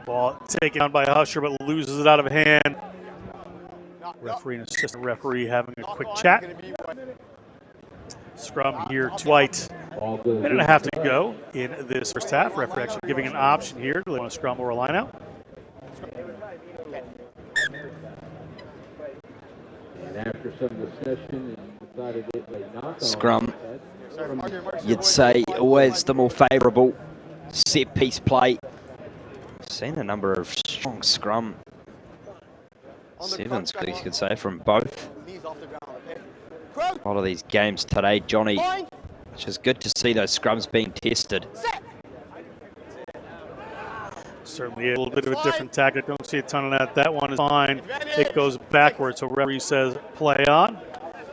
Ball taken down by Husher, but loses it out of hand. Referee and assistant referee having a quick chat. Scrum here to White. Minute and a half to go in this first half. Referee actually giving an option here. Do they want a scrum or a line out? And after some discussion, decided it was not scrum. You'd say always the more favourable set piece play. We've seen a number of strong scrum sevens, you could say, from both. A lot of these games today, Johnny, which is good to see those scrums being tested. Certainly a little bit of a different tactic. Don't see a ton of that. That one is fine. It goes backwards, so referee says play on.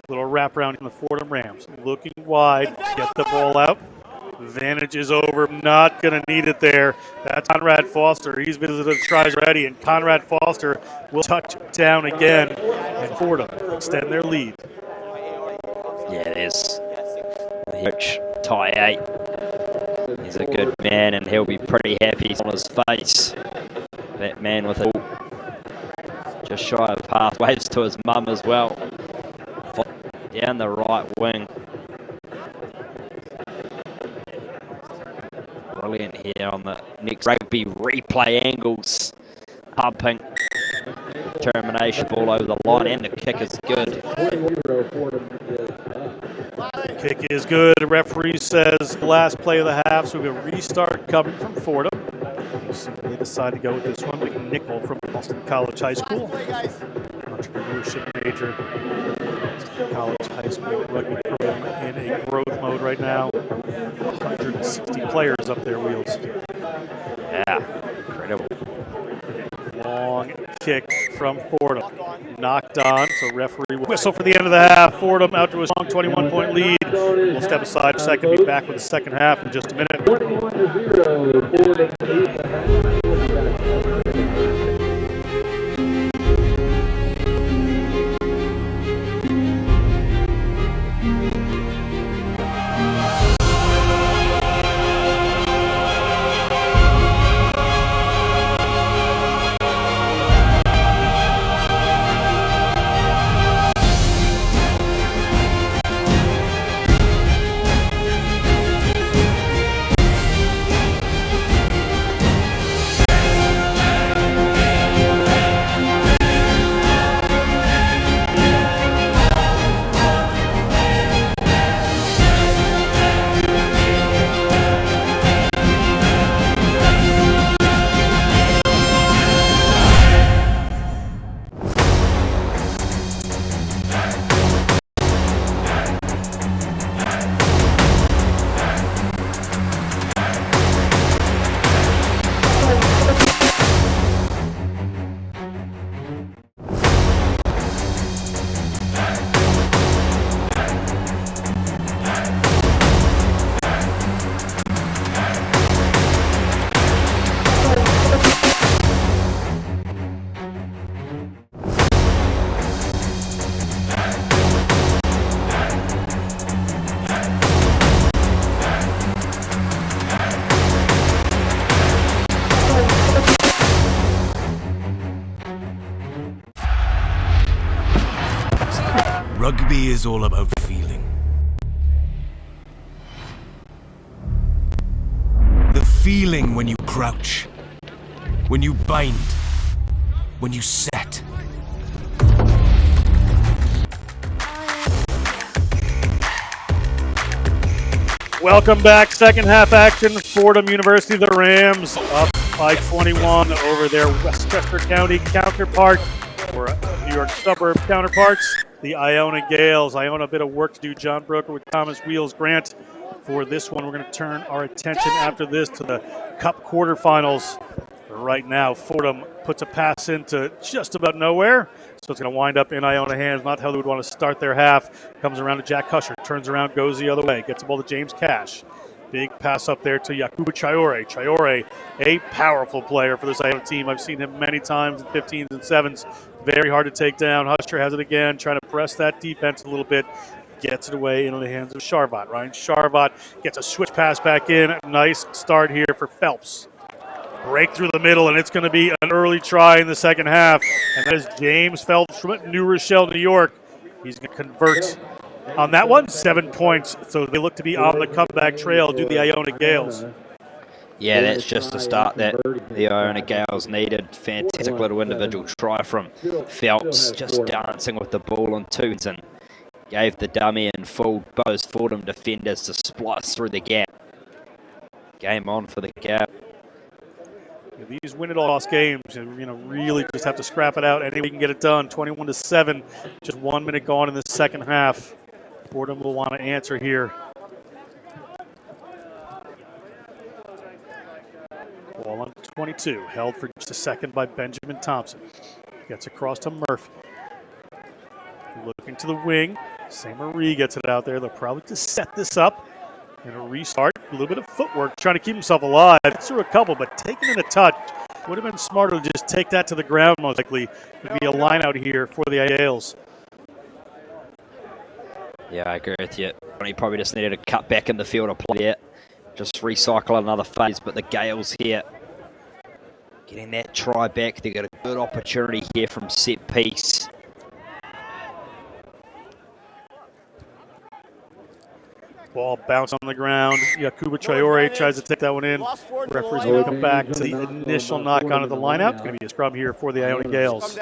Little wraparound in the Fordham Rams. Looking wide, get the ball out. Advantage is over, not going to need it there. That's Conrad Foster. He's visited tries already, and Conrad Foster will touch down again, and Fordham extend their lead. Yeah, there's Hitch, tie 8. He's a good man, and he'll be pretty happy on his face. That man with it. Just shy of half, waves to his mum as well. Down the right wing. Brilliant here on the next rugby replay angles. Pumping. Termination ball over the line, and the kick is good. Kick is good. The referee says last play of the half, so we have a restart coming from Fordham. So they decide to go with this one. McNichol from Boston College High School. Entrepreneurship major. College high school rugby program in a growth mode right now. 160 players up their wheels. Yeah, incredible. Long kick from Fordham. Knocked on, so referee will whistle for the end of the half. Fordham out to a strong 21-point lead. We'll step aside a second, be back with the second half in just a minute. 21-0, Fordham. Rugby is all about feeling. The feeling when you crouch, when you bind, when you set. Welcome back. Second half action. Fordham University, the Rams up by 21 over their Westchester County counterpart, or New York suburb counterparts, the Iona Gales. Iona, a bit of work to do. John Broker with Thomas Wheels Grant. For this one, we're going to turn our attention after this to the Cup quarterfinals. Right now, Fordham puts a pass into just about nowhere, so it's going to wind up in Iona hands. Not how they would want to start their half. Comes around to Jack Husher, turns around, goes the other way, gets the ball to James Cash. Big pass up there to Yakubu Chayore. Chayore, a powerful player for this Iona team. I've seen him many times in 15s and 7s. Very hard to take down. Husher has it again, trying to press that defense a little bit. Gets it away into the hands of Sharvat. Ryan Sharvat gets a switch pass back in. Nice start here for Phelps. break through the middle, and it's going to be an early try in the second half. And that is James Phelps from New Rochelle, New York. He's going to convert on that one, 7 points. So they look to be on the comeback trail due to the Iona Gales. Yeah, that's just a start that the Iona Gales needed. Fantastic little individual try from Phelps, just dancing with the ball on twos and gave the dummy and fooled both Fordham defenders to splice through the gap. Game on for the Gap. These win it all loss games, and really just have to scrap it out. Any way you can get it done. 21-7, just 1 minute gone in the second half. Fordham will want to answer here. Ball on 22, held for just a second by Benjamin Thompson. Gets across to Murphy. Looking to the wing. St. Marie gets it out there. They'll probably just set this up in a restart. A little bit of footwork, trying to keep himself alive. Through a couple, but taking in a touch. Would have been smarter to just take that to the ground, most likely. Would be a line out here for the Gales. Yeah, I agree with you. He probably just needed a cut back in the field of play there. Just recycle another phase, but the Gales here getting that try back. They got a good opportunity here from set piece. Ball bounced on the ground. Yakuba Traore tries to take that one in. Referee's going to come back to the initial knock onto the lineout. It's going to be a scrum here for the Iona Gales.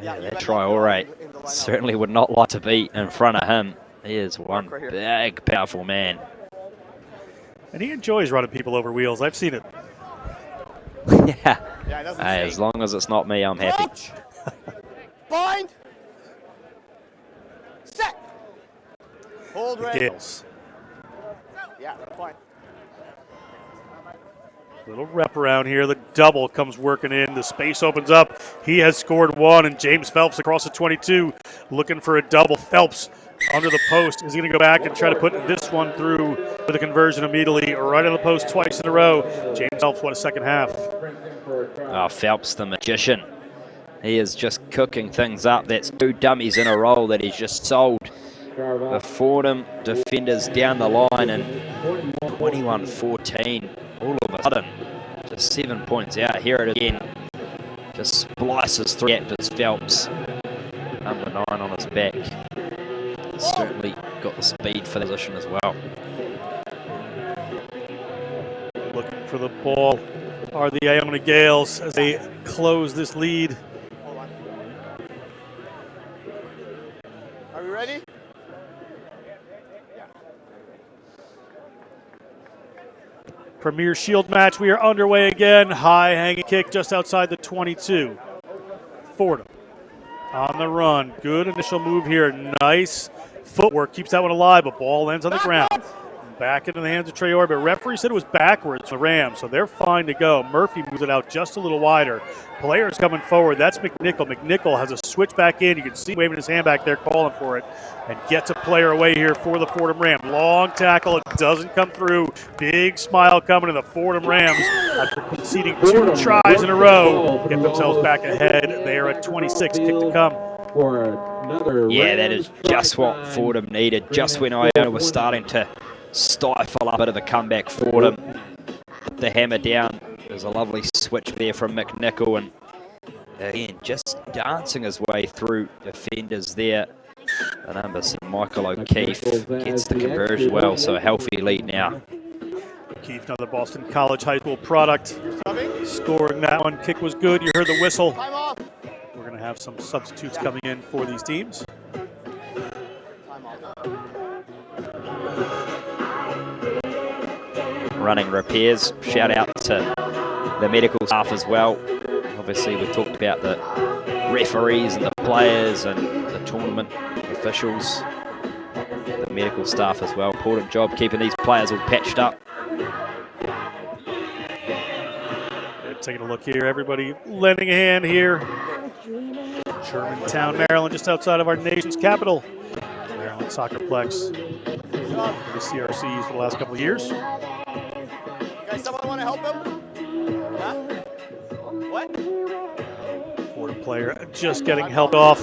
Yeah, that Traore certainly would not like to be in front of him. He is one big, powerful man. And he enjoys running people over wheels. I've seen it. Yeah. Hey, as long as it's not me, I'm happy. Bind. Set. Hold The Gales. Yeah, fine. Little wrap around here. The double comes working in. The space opens up. He has scored one, and James Phelps across the 22 looking for a double. Phelps under the post. Is he going to go back and try to put this one through for the conversion immediately? Right on the post twice in a row. James Phelps, what a second half. Oh, Phelps, the magician. He is just cooking things up. That's 2 dummies in a row that he's just sold. The Fordham defenders down the line, and 21-14. All of a sudden, just 7 points out. Here it is again. Just splices through as Phelps. Number 9 on his back. Certainly got the speed for the position as well. Looking for the ball are the Iona Gales as they close this lead. Are we ready? Premier Shield match. We are underway again. High hanging kick just outside the 22. Fordham on the run. Good initial move here. Nice footwork. Keeps that one alive, but ball lands on the ground. Back into the hands of Traore, but referee said it was backwards for the Rams, so they're fine to go. Murphy moves it out just a little wider. Players coming forward. That's McNichol. McNichol has a switch back in. You can see waving his hand back there, calling for it, and gets a player away here for the Fordham Rams. Long tackle. It doesn't come through. Big smile coming to the Fordham Rams after conceding 2 tries in a row. Get themselves back ahead. They are at 26. Kick to come. Yeah, that is just what Fordham needed. Just when Iona was starting to stifle a bit of a comeback for them. Put the hammer down. There's a lovely switch there from McNichol, and again, just dancing his way through defenders there. The number 7, Michael O'Keefe, gets the conversion well, so a healthy lead now. O'Keefe, another Boston College high school product. Scoring that one. Kick was good. You heard the whistle. We're going to have some substitutes coming in for these teams. Running repairs. Shout out to the medical staff as well. Obviously, we've talked about the referees and the players and the tournament officials, the medical staff as well. Important job keeping these players all patched up. Taking a look here, everybody lending a hand here. Germantown, Maryland, just outside of our nation's capital. Maryland Soccerplex. The CRCs for the last couple of years. Guys, someone want to help him? Huh? What? Fordham player just getting helped off.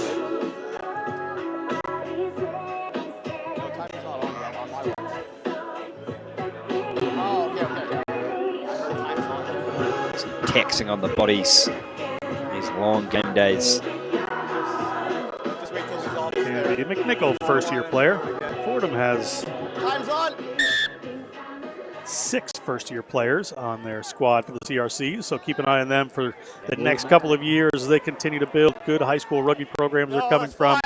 taxing on the bodies these long game days. Just wait till it's all Can be McNichol, first-year player. Fordham has Time's on. 6 first-year players on their squad for the CRCs, so keep an eye on them for the next couple of years as they continue to build good high school rugby programs they're coming from.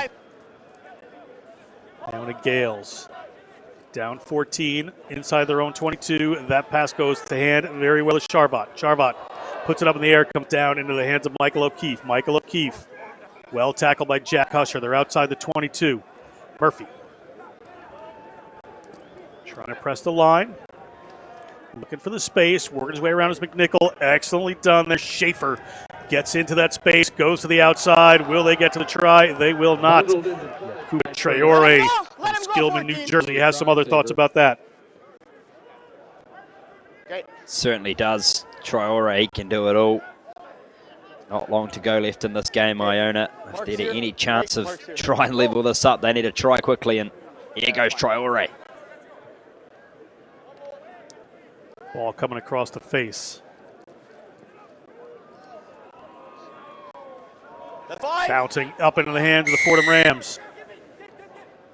Down to Gales. Down 14, inside their own 22. That pass goes to hand very well as Charvat. Charvat puts it up in the air, comes down into the hands of Michael O'Keefe. Michael O'Keefe, well tackled by Jack Husher. They're outside the 22. Murphy trying to press the line. Looking for the space, working his way around as McNichol. Excellently done there. Schaefer gets into that space, goes to the outside. Will they get to the try? They will not. Traore from Skillman, New Jersey, has some other thoughts about that. Okay. Certainly does. Traore, he can do it all. Not long to go left in this game, Iona. If there's any chance of trying and level this up, they need to try quickly, and here goes Traore. Ball coming across the face. Bouncing up into the hands of the Fordham Rams.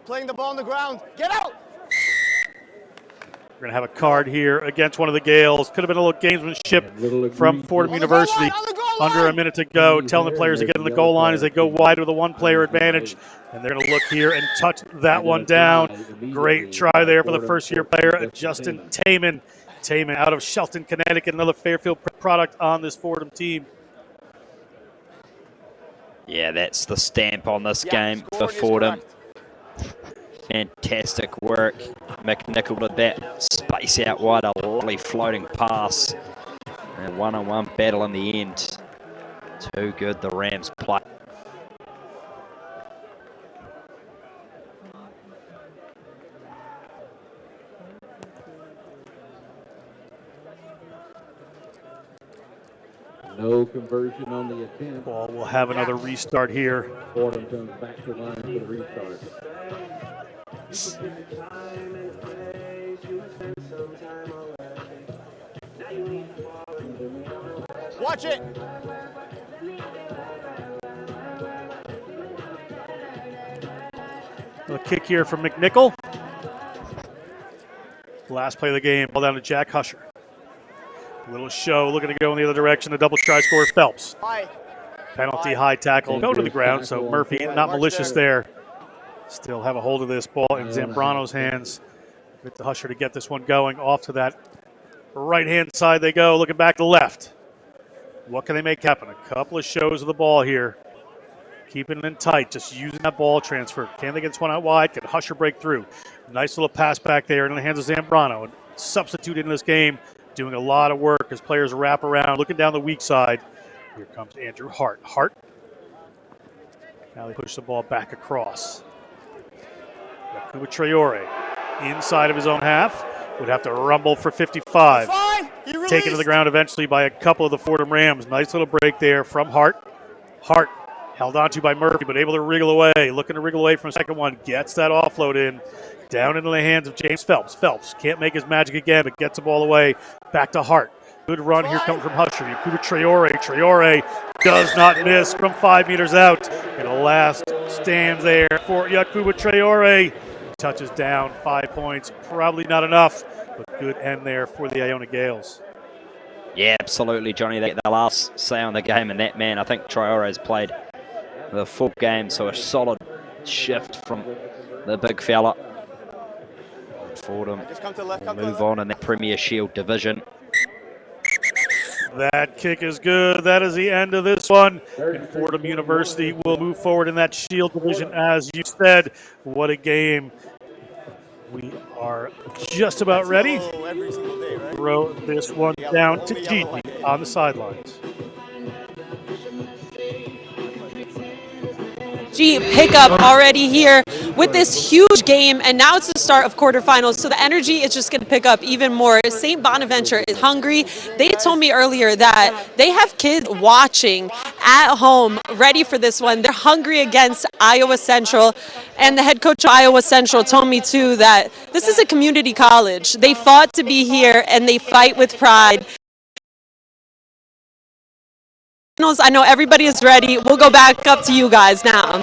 Playing the ball on the ground. Get out! We're going to have a card here against one of the Gales. Could have been a little gamesmanship from Fordham University. Under a minute to go, telling the players to get in the goal line as they go wide with a one-player advantage. And they're going to look here and touch that one down. Great try there for the first-year player, Justin Taman. Taman out of Shelton, Connecticut, another Fairfield product on this Fordham team. Yeah, that's the stamp on this game for Fordham. Fantastic work. McNichol did that space out wide, a lovely floating pass. And one-on-one battle in the end. Too good, the Rams play. No conversion on the attempt. Ball will have another restart here. Fordham comes back to line for the restart. Watch it! A kick here from McNichol. Last play of the game, ball down to Jack Husher. A little show, looking to go in the other direction. The double try score, Phelps. Penalty, high tackle, go to the ground. So Murphy, not malicious there. Still have a hold of this ball in Zambrano's hands. Get the Husher to get this one going. Off to that right-hand side they go, looking back to the left. What can they make happen? A couple of shows of the ball here. Keeping it in tight, just using that ball transfer. Can they get this one out wide? Can Husher break through? Nice little pass back there in the hands of Zambrano. Substitute in this game, doing a lot of work as players wrap around, looking down the weak side. Here comes Andrew Hart. Hart. Now they push the ball back across. Yakuba Traore inside of his own half. Would have to rumble for 55. Taken to the ground eventually by a couple of the Fordham Rams. Nice little break there from Hart. Hart held onto by Murphy, but able to wriggle away. Looking to wriggle away from the second one. Gets that offload in. Down into the hands of James Phelps. Phelps can't make his magic again, but gets the ball away. Back to Hart. Good run here coming from Husher. Yakuba Traore. Traore does not miss from 5 meters out. And a last stand there for Yakuba Traore. Touches down, 5 points. Probably not enough, but good end there for the Iona Gales. Yeah, absolutely, Johnny. They get the last say on the game, and that man, I think Traore has played the full game, so a solid shift from the big fella. Fordham move on in the Premier Shield division. That kick is good. That is the end of this one. And Fordham University will move forward in that Shield division, as you said. What a game. We are just about ready to throw this one down to Gigi on the sidelines. Pickup already here with this huge game, and now it's the start of quarterfinals, so the energy is just going to pick up even more. St. Bonaventure is hungry. They told me earlier that they have kids watching at home ready for this one. They're hungry against Iowa Central, and the head coach of Iowa Central told me too that this is a community college. They fought to be here and they fight with pride. I know everybody is ready. We'll go back up to you guys now.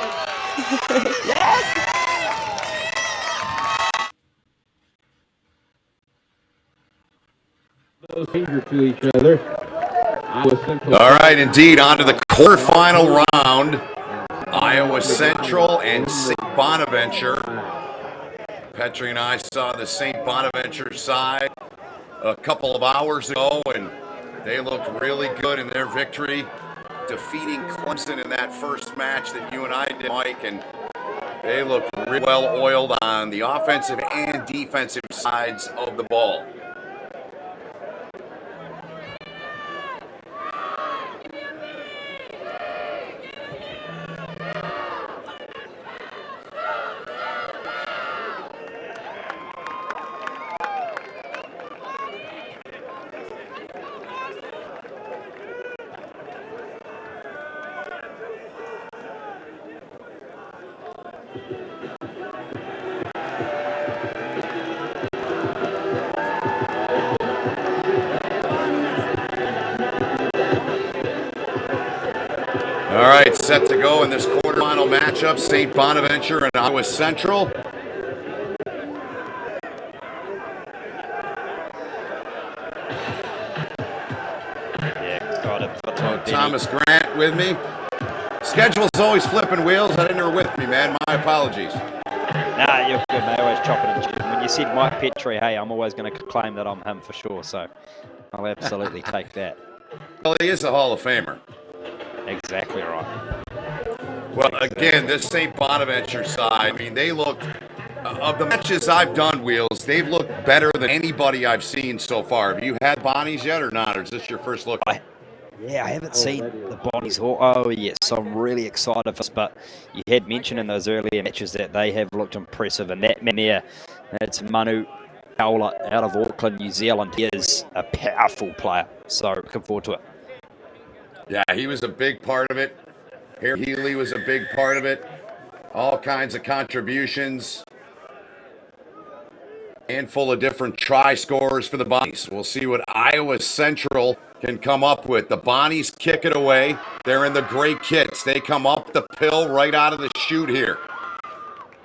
Danger to each other. All right, indeed, on to the quarterfinal round. Iowa Central and St. Bonaventure. Petrie and I saw the St. Bonaventure side a couple of hours ago, and they looked really good in their victory, defeating Clemson in that first match that you and I did, Mike, and they looked really well oiled on the offensive and defensive sides of the ball. All right, set to go in this quarterfinal matchup, St. Bonaventure and Iowa Central. Yeah, got it. Thomas Grant with me. Schedule's always flipping wheels. I didn't know you were with me, man. My apologies. Nah, you're good, mate. Always chopping and chewing. When you said Mike Petrie, hey, I'm always going to claim that I'm him for sure, so I'll absolutely take that. Well, he is a Hall of Famer. Exactly right. Well, again, this St. Bonaventure side, I mean, they look, of the matches I've done, Wheels, they've looked better than anybody I've seen so far. Have you had Bonnies yet or not, or is this your first look? Yeah, I haven't seen the Bonnies. Oh, yes, I'm really excited for this, but you had mentioned in those earlier matches that they have looked impressive, and that man there, that's Manu Kaula out of Auckland, New Zealand. He is a powerful player, so looking forward to it. Yeah, he was a big part of it. Harry Healy was a big part of it. All kinds of contributions. Handful of different try scorers for the Bonnies. We'll see what Iowa Central can come up with. The Bonnies kick it away. They're in the gray kits. They come up the pill right out of the chute here.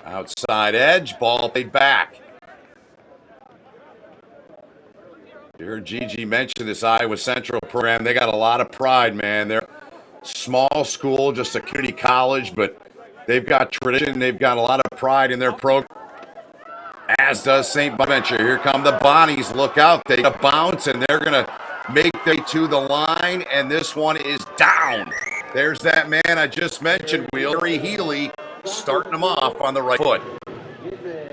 Outside edge, ball played back. You heard Gigi mention this Iowa Central program. They got a lot of pride, man. They're a small school, just a community college, but they've got tradition. They've got a lot of pride in their program, as does St. Bonaventure. Here come the Bonnies. Look out. They got a bounce, and they're going to make their way to the line, and this one is down. There's that man I just mentioned, Harry Healy, starting them off on the right foot.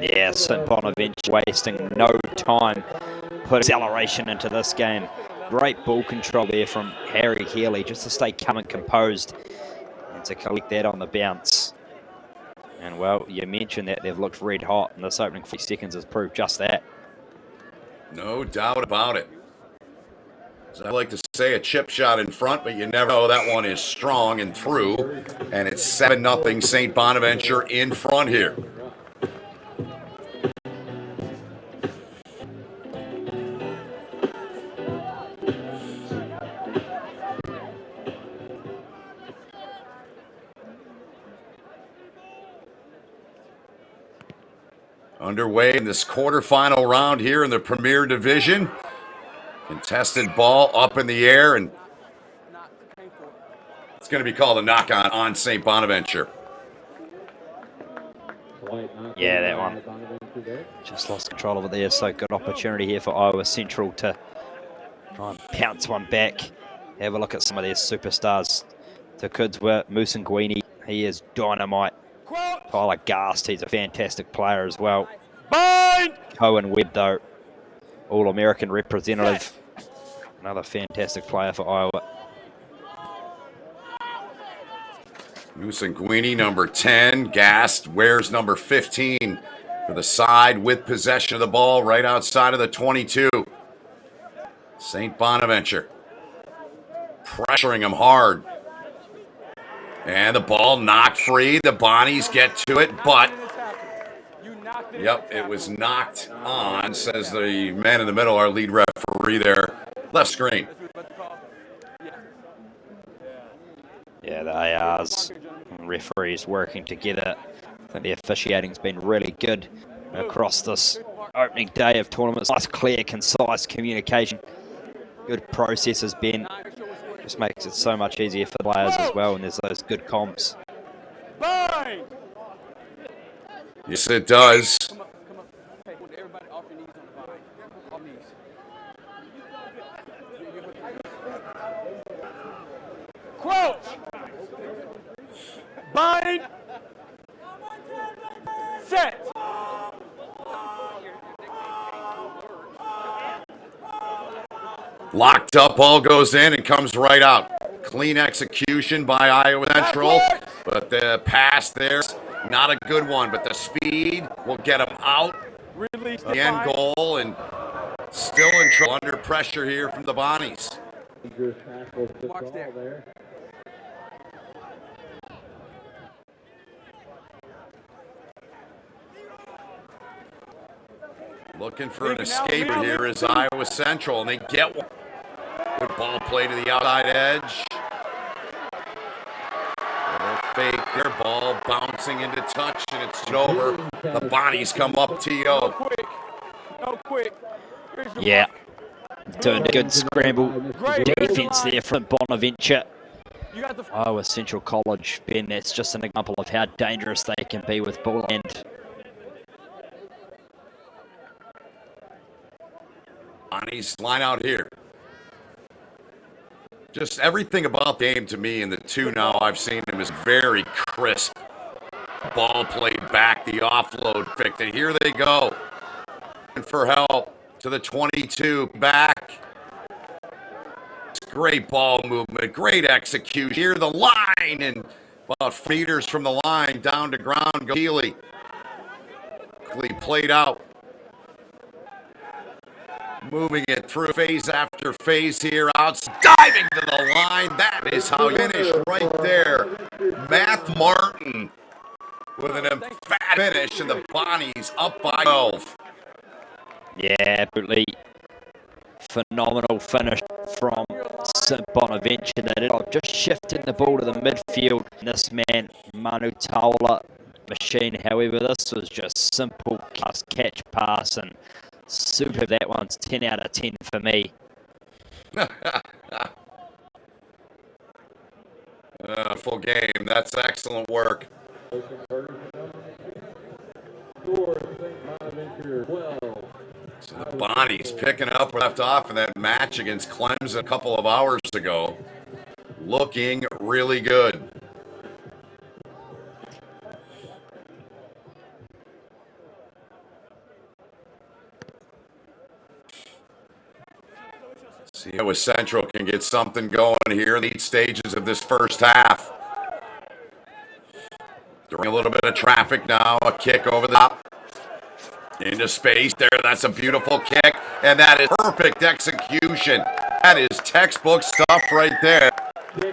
Yeah, St. Bonaventure wasting no time. Put acceleration into this game. Great ball control there from Harry Healy, just to stay calm and composed and to collect that on the bounce. And, well, you mentioned that they've looked red hot, and this opening 3 seconds has proved just that. No doubt about it. As I like to say, a chip shot in front, but you never know. That one is strong and through, and it's 7-0 St. Bonaventure in front here. Underway in this quarterfinal round here in the Premier Division. Contested ball up in the air, and it's going to be called a knock on St. Bonaventure. Yeah, that one. Just lost control of it there, so good opportunity here for Iowa Central to try and pounce one back. Have a look at some of their superstars. The kids were Moose and Guini. He is dynamite. Tyler Gast, he's a fantastic player as well. Cohen Webb, though, All-American representative. Another fantastic player for Iowa. Moose and Guini, number 10. Gast wears number 15 for the side with possession of the ball right outside of the 22. St. Bonaventure pressuring him hard. And the ball knocked free. The Bonnies get to it, but yep, it was knocked on, says the man in the middle, our lead referee there. Left screen. Yeah, the ARs and referees working together. I think the officiating's been really good across this opening day of tournaments. Nice, clear, concise communication. Good processes, Ben. Just makes it so much easier for the players as well, and there's those good comps. Yes, it does. Crouch. Bind. Set. Locked up, ball goes in and comes right out. Clean execution by Iowa Central, but the pass there's not a good one, but the speed will get them out. The end goal, and still in trouble under pressure here from the Bonnies. Watch there. Looking for an escaper here is Iowa Central, and they get one. Good ball play to the outside edge. Little fake, their ball bouncing into touch, and it's over. The Bonnies come up TO. Yeah, doing a good scramble defense there from Bonaventure. Iowa Central College, Ben, that's just an example of how dangerous they can be with ball. And Bonnies line out here. Just everything about the game to me in the two now I've seen him is very crisp. Ball played back, the offload picked, and here they go. And for help to the 22, back. Great ball movement, great execution. Here the line, and about meters from the line down to ground. Healy. Quickly played out. Moving it through phase after phase here. Out, diving to the line. That is how you finish right there. Matt Martin with an emphatic finish, and the Bonnies up by 12. yeah, absolutely phenomenal finish from St. Bonaventure. They did just shifting the ball to the midfield. This man, Manu Taula, machine. However, this was just simple catch pass, and super. That one's 10 out of 10 for me. Full game. That's excellent work. So the Bonnies picking up where left off in that match against Clemson a couple of hours ago. Looking really good. See how Central can get something going here in the stages of this first half. During a little bit of traffic now, a kick over the top. Into space there, that's a beautiful kick, and that is perfect execution. That is textbook stuff right there.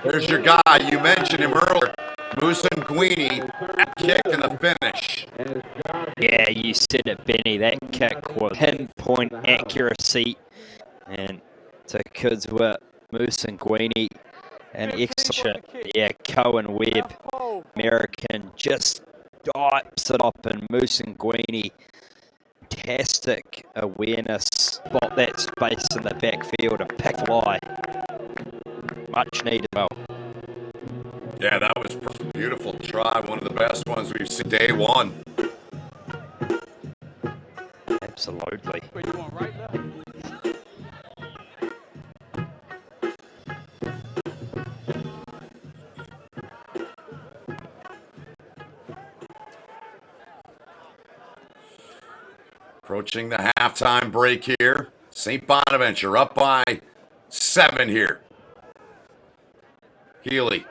There's your guy, you mentioned him earlier, Musa Nguini, that kick and the finish. Yeah, you said it, Benny. That kick was pinpoint accuracy, and to kids with Musa Nguini and excellent, yeah, Cohen Webb, American, just dives it up, and Musa Nguini, fantastic awareness, spot that space in the backfield and pick fly. Much needed well. Yeah, that was a beautiful try. One of the best ones we've seen day one. Absolutely. Approaching the halftime break here. St. Bonaventure up by 7 here. Healy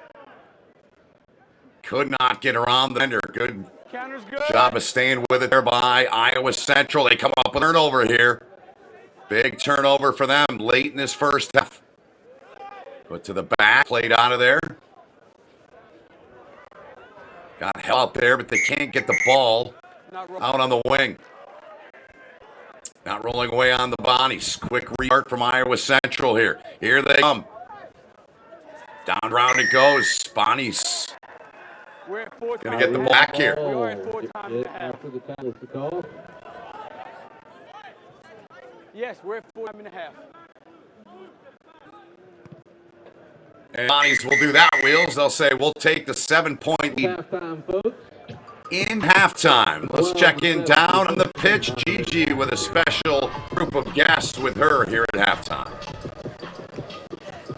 could not get around the defender. Good job of staying with it there by Iowa Central. They come up with a turnover here. Big turnover for them late in this first half. Put to the back, played out of there. Got help there, but they can't get the ball out on the wing. Not rolling away on the Bonnies. Quick restart from Iowa Central here. Here they come. Down round it goes. Bonnie's gonna get the ball back here. After the time is the call. Yes, we're at 4.5. And Bonnie's will do that, Wheels. They'll say, we'll take the 7-point lead Halftime, folks. in halftime. Let's check in down on the pitch. Gigi with a special group of guests with her here at halftime.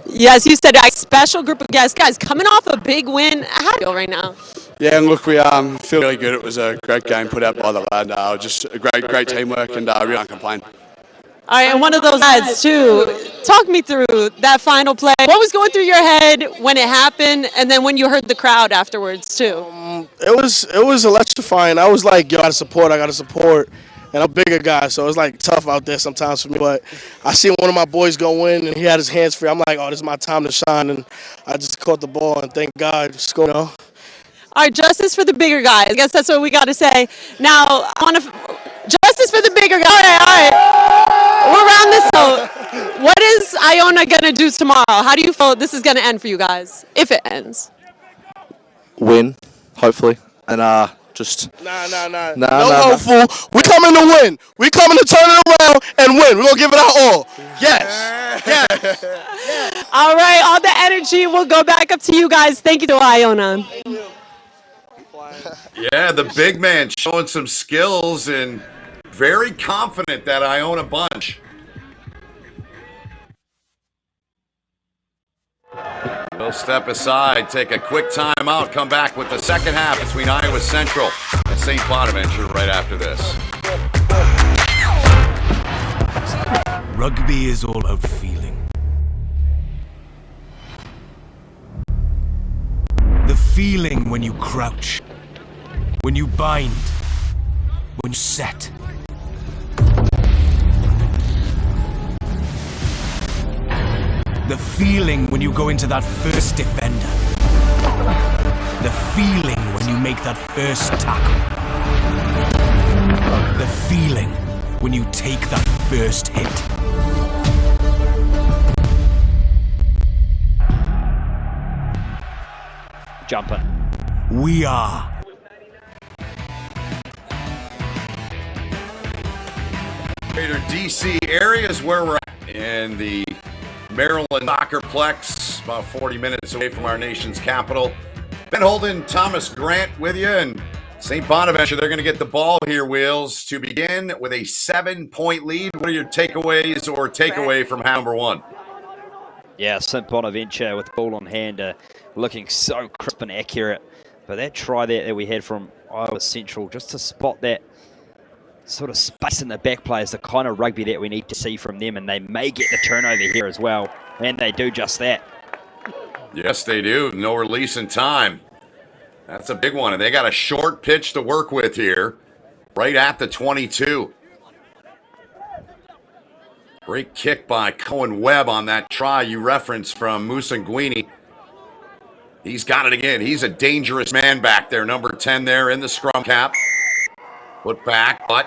Yes, you said a special group of guests. Guys, coming off a big win. How do you feel right now? Yeah, and look, we feel really good. It was a great game put out by the lad. Just a great teamwork, and really can't complain. All right, and one of those lads, too. Talk me through that final play. What was going through your head when it happened, and then when you heard the crowd afterwards, too? It was electrifying. I was like, yo, I gotta support. And I'm a bigger guy, so it's like tough out there sometimes for me. But I see one of my boys go in, and he had his hands free. I'm like, oh, this is my time to shine. And I just caught the ball, and thank God, score. All right, justice for the bigger guy. I guess that's what we got to say. Now, justice for the bigger guy. All right. We're around this out. What is Iona going to do tomorrow? How do you feel this is going to end for you guys, if it ends? Win, hopefully. And just... No hopeful. We coming to win. We coming to turn it around and win. We're going to give it our all. Yes. All right, all the energy will go back up to you guys. Thank you to Iona. Yeah, the big man showing some skills and very confident, that Iona bunch. We'll step aside, take a quick timeout, come back with the second half between Iowa Central and St. Bonaventure right after this. Rugby is all about feeling. The feeling when you crouch, when you bind, when you set. The feeling when you go into that first defender. The feeling when you make that first tackle. The feeling when you take that first hit. Jumping. We are Greater DC area is where we're at in the Maryland Soccerplex, about 40 minutes away from our nation's capital. Ben Holden, Thomas Grant with you, and St. Bonaventure, they're going to get the ball here, Wheels, to begin with a 7-point lead. What are your takeaways or takeaway from half number one? Yeah, St. Bonaventure with the ball on hand, looking so crisp and accurate. But that try there that we had from Iowa Central, just to spot that sort of space in the back play is the kind of rugby that we need to see from them, and they may get the turnover here as well, and they do just that. Yes, they do. No release in time. That's a big one, and they got a short pitch to work with here, right at the 22. Great kick by Cohen Webb on that try you referenced from Musanguini. He's got it again. He's a dangerous man back there, number 10 there in the scrum cap. Put back, but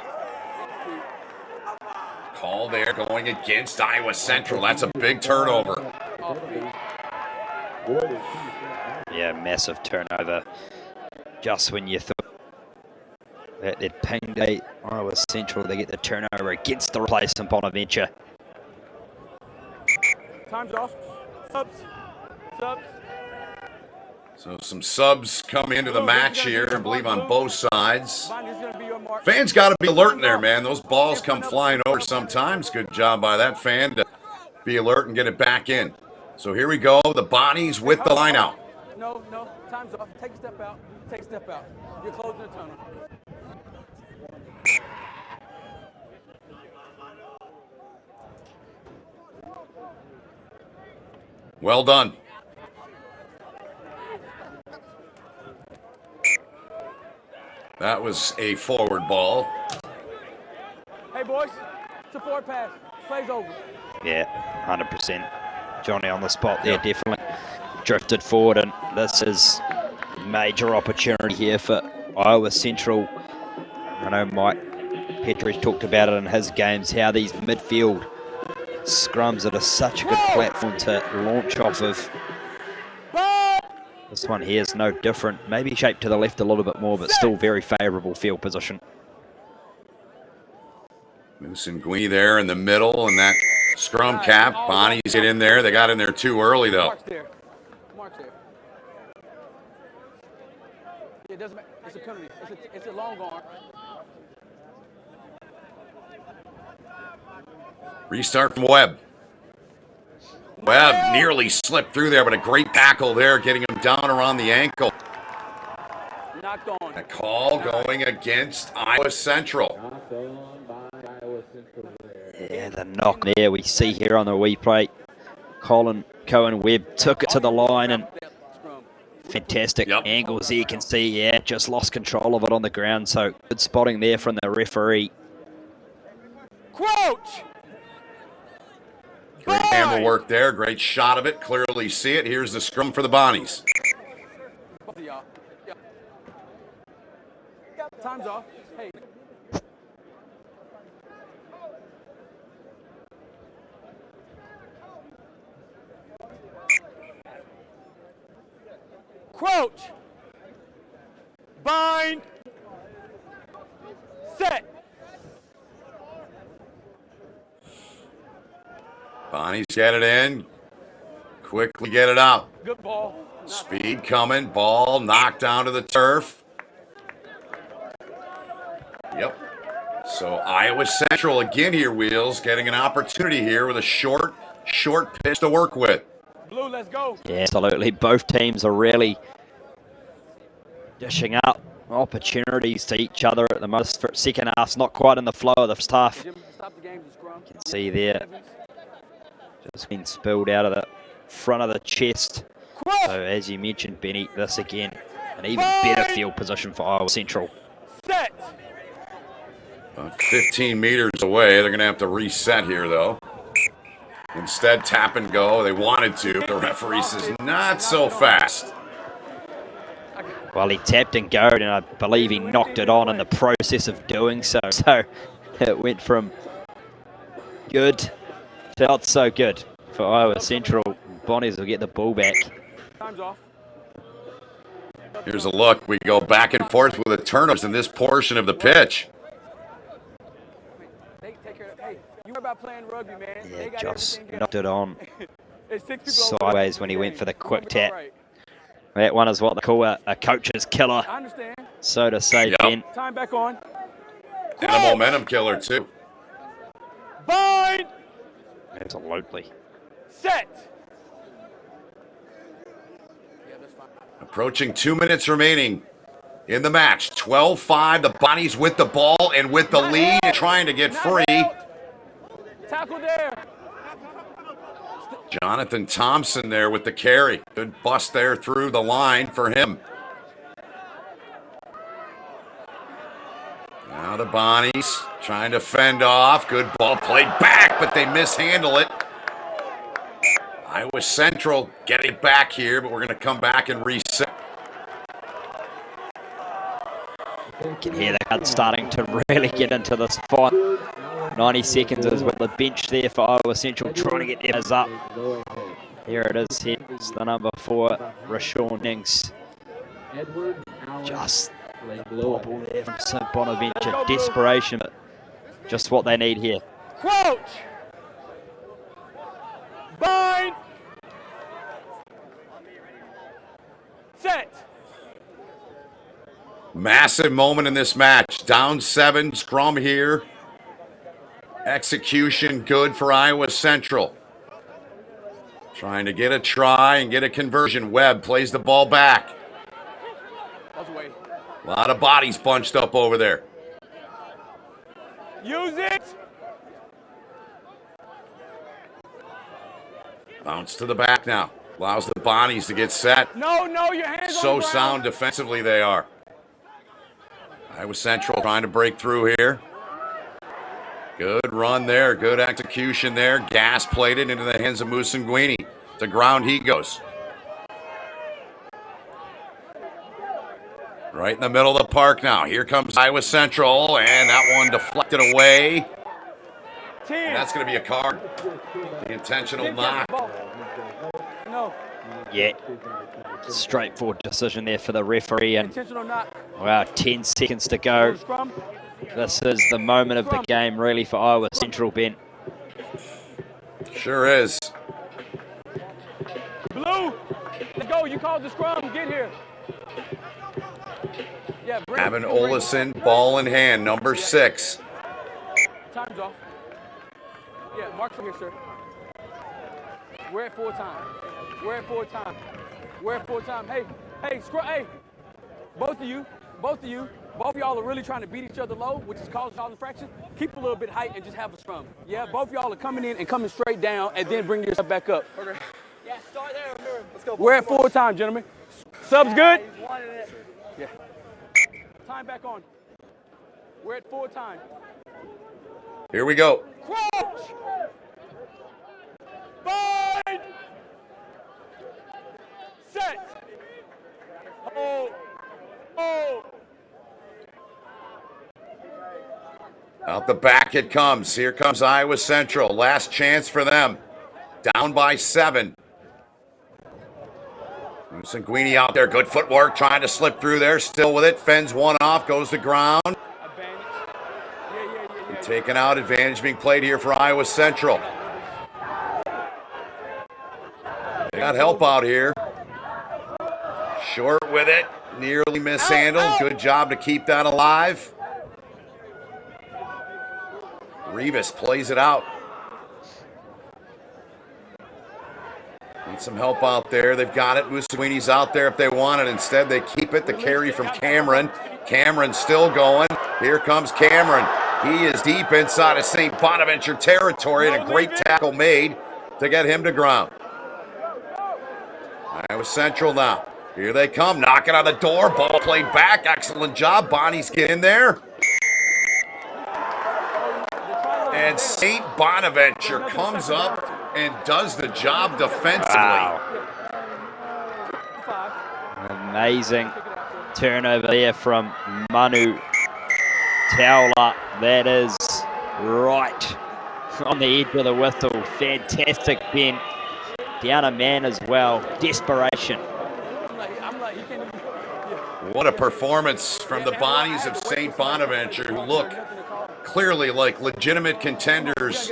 call there going against Iowa Central. That's a big turnover. Yeah, massive turnover. Just when you thought that they'd pinged Iowa Central, they get the turnover against the replacement Bonaventure. Time's off. Subs. So some subs come into the match here, I believe, on both sides. Fans got to be alert in there, man. Those balls come flying over sometimes. Good job by that fan to be alert and get it back in. So here we go. The Bonnies with the line out. No. Time's off. Take a step out. You're closing the tunnel. Well done. That was a forward ball. Hey, boys. It's a forward pass. Play's over. Yeah, 100%. Johnny on the spot there, definitely drifted forward, and this is a major opportunity here for Iowa Central. I know Mike Petrich talked about it in his games, how these midfield scrums are such a good platform to launch off of. This one here is no different. Maybe shaped to the left a little bit more, but still very favourable field position. Moose and Gwee there in the middle, and that scrum cap. Bonnies get in there. They got in there too early, though. Mark's there. Mark's there. It doesn't matter. It's a penalty. It's a long arm. Restart from Webb. Webb nearly slipped through there, but a great tackle there, getting him down around the ankle. Knocked on. A call going against Iowa Central. Yeah, the knock there we see here on the replay. Colin Cohen Webb took it to the line and fantastic angles there. You can see, yeah, just lost control of it on the ground. So good spotting there from the referee. Crouch! Great camera work there. Great shot of it. Clearly see it. Here's the scrum for the Bonnies. Both of y'all. Time's off. Hey. Crouch. Bind. Set. Bonnies get it in. Quickly get it out. Good ball. Speed coming. Ball knocked down to the turf. Yep. So Iowa Central again here, Wheels, getting an opportunity here with a short pitch to work with. Blue, let's go. Yeah, absolutely. Both teams are really dishing out opportunities to each other at the most. For second half, not quite in the flow of the first half. You can see there, just been spilled out of the front of the chest. So as you mentioned, Benny, this again, an even better field position for Iowa Central. Set. About 15 meters away. They're going to have to reset here, though. Instead, tap and go. They wanted to. The referee says, not so fast. Well, he tapped and goed, and I believe he knocked it on in the process of doing so. So it went from good to not so good for Iowa Central. Bonnies will get the ball back. Time's off. Here's a look. We go back and forth with the turnovers in this portion of the pitch. Hey, you worry about playing rugby, man. Yeah, just knocked it on sideways when he went for the quick tap. That one is what they call a coach's killer. I understand. So to say, Ben. Time back on. And a momentum killer, too. Bind. Absolutely. Set. Approaching 2 minutes remaining in the match. 12-5. The Bonnies with the ball and with the lead, trying to get free. Tackle there. Jonathan Thompson there with the carry. Good bust there through the line for him. Now the Bonnies trying to fend off. Good ball played back, but they mishandle it. Iowa Central getting back here, but we're going to come back and reset. You can hear the crowd starting to really get into this fight. 90 seconds is with the bench there for Iowa Central, trying to get theirs up. Here it is, here's the number 4, Rashawn Nings. Just bobble there from St. Bonaventure. Desperation, but just what they need here. Crouch. Bind. Set. Massive moment in this match. Down 7, scrum here. Execution good for Iowa Central. Trying to get a try and get a conversion. Webb plays the ball back. A lot of bodies bunched up over there. Use it. Bounce to the back now. Allows the Bonnies to get set. No, your hands So on the ground. sound defensively they are. Iowa Central trying to break through here. Good run there. Good execution there. Gas plated into the hands of Moose and Gweeney. To ground he goes. Right in the middle of the park now. Here comes Iowa Central, and that one deflected away. And that's going to be a card. The intentional knock. No. Yeah, straightforward decision there for the referee. And Intentional knock. wow, 10 seconds to go. Scrum. This is the moment of the game, really, for Iowa Central, Ben. Sure is. Blue, let's go. You called the scrum. Get here. Yeah, Evan Olison, ball in hand, number 6. Time's off. Yeah, mark here, sir. We're at full time. We're at full time. We're at full time. Hey, scrum. Hey, both of y'all are really trying to beat each other low, which is causing all infraction. Keep a little bit height and just have a scrum. Yeah, both of y'all are coming in and coming straight down, and then bring yourself back up. Okay. Yeah, start there. Remember. Let's go. We're at full time, gentlemen. Subs good? Yeah. Time back on. We're at full time. Here we go. Crouch! Bind! Set! Hold! Hold! Out the back it comes. Here comes Iowa Central. Last chance for them. Down by 7. Sanguini out there. Good footwork. Trying to slip through there. Still with it. Fends one off. Goes to ground. Taken out. Advantage being played here for Iowa Central. They got help out here. Short with it. Nearly mishandled. Good job to keep that alive. Rivas plays it out. Need some help out there. They've got it. Mussolini's out there if they want it. Instead, they keep it. The carry from Cameron. Cameron still going. Here comes Cameron. He is deep inside of St. Bonaventure territory, and a great tackle made to get him to ground. Iowa Central now. Here they come. Knocking on the door. Ball played back. Excellent job. Bonnie's get in there. And St. Bonaventure comes up and does the job defensively. Wow. Amazing turnover there from Manu Taula. That is right on the edge of the whistle. Fantastic, Ben. Down a man as well. Desperation. What a performance from the Bonnies of St. Bonaventure, who look clearly like legitimate contenders.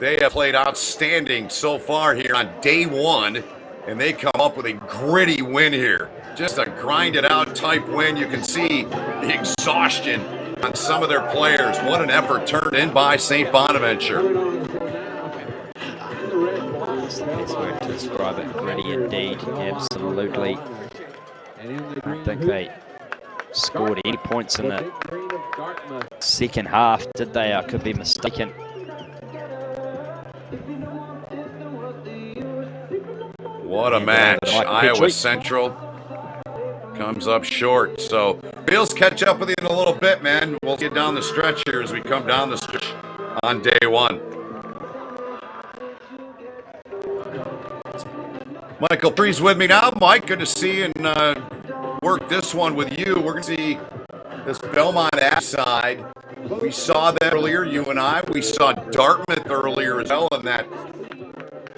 They have played outstanding so far here on day 1, and they come up with a gritty win here. Just a grind-it-out type win. You can see the exhaustion on some of their players. What an effort turned in by St. Bonaventure. That's the best word to describe it. Gritty indeed. Absolutely. I don't think they scored any points in the second half, did they? I could be mistaken. What a match. Iowa Central comes up short. So Bills catch up with you in a little bit, man. We'll get down the stretch here as we come down the stretch on day 1. Michael Pre's with me now. Mike, good to see you and work this one with you. We're going to see this Belmont side. We saw that earlier, you and I. We saw Dartmouth earlier as well in that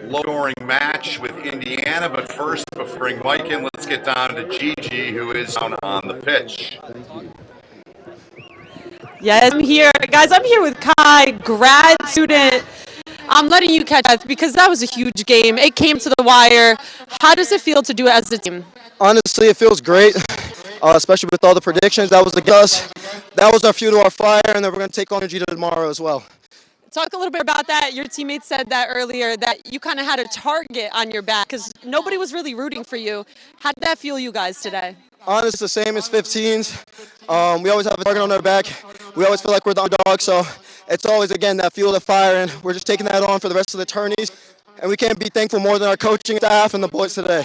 low-scoring match with Indiana. But first, before bring Mike in, let's get down to Gigi, who is down on the pitch. Yes, I'm here. Guys, I'm here with Kai, grad student. I'm letting you catch up because that was a huge game. It came to the wire. How does it feel to do it as a team? Honestly, it feels great, especially with all the predictions. That was us. That was our fuel to our fire, and then we're going to take on energy tomorrow as well. Talk a little bit about that. Your teammates said that earlier, that you kind of had a target on your back because nobody was really rooting for you. How did that fuel you guys today? Honestly, the same as 15s. We always have a target on our back. We always feel like we're the underdog, so it's always, again, that fuel to fire, and we're just taking that on for the rest of the tourneys. And we can't be thankful more than our coaching staff and the boys today.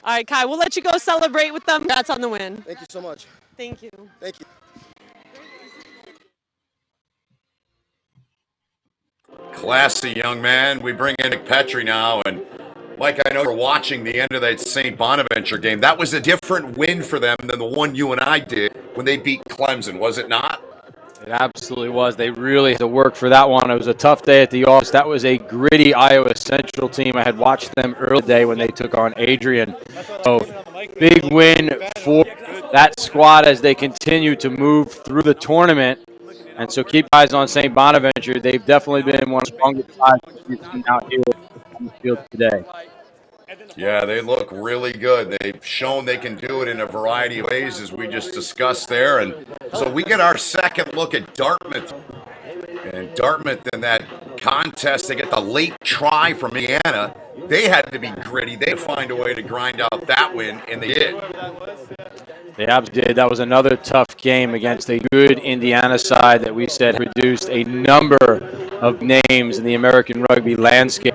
All right, Kai, we'll let you go celebrate with them. Congrats on the win. Thank you so much. Thank you. Thank you. Classy young man. We bring in Nick Petrie now, and Mike, I know you're watching the end of that St. Bonaventure game. That was a different win for them than the one you and I did when they beat Clemson, was it not? It absolutely was. They really had to work for that one. It was a tough day at the office. That was a gritty Iowa Central team. I had watched them early day when they took on Adrian. So big win for that squad as they continue to move through the tournament. And so keep eyes on St. Bonaventure. They've definitely been one of the strongest sides we've seen out here on the field today. Yeah, they look really good. They've shown they can do it in a variety of ways, as we just discussed there. And so we get our second look at Dartmouth. And Dartmouth in that contest, they get the late try from Indiana. They had to be gritty. They had to find a way to grind out that win, and they did. They absolutely did. That was another tough game against a good Indiana side that we said produced a number of names in the American rugby landscape.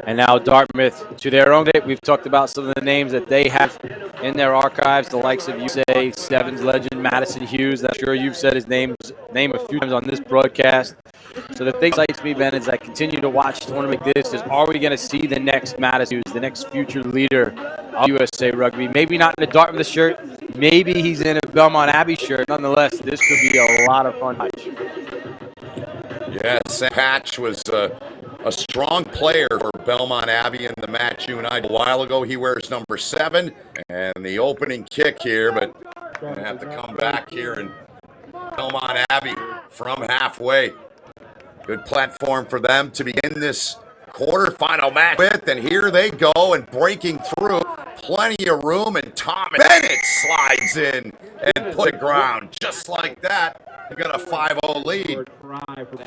And now Dartmouth, to their own day, we've talked about some of the names that they have in their archives, the likes of USA, Sevens legend Madison Hughes. I'm sure you've said his name a few times on this broadcast. So the thing that excites me, Ben, as I continue to watch a tournament like this is, are we going to see the next Madison Hughes, the next future leader of USA Rugby? Maybe not in a Dartmouth shirt. Maybe he's in a Belmont Abbey shirt. Nonetheless, this could be a lot of fun to watch. Yeah, Sam Patch was a strong player for Belmont Abbey in the match you and I did a while ago. He wears number 7 and the opening kick here, but going to have to come back here and Belmont Abbey from halfway. Good platform for them to begin this quarterfinal match with, and here they go, and breaking through, plenty of room, and Thomas Bennett slides in and put it ground just like that. You got a 5-0 lead.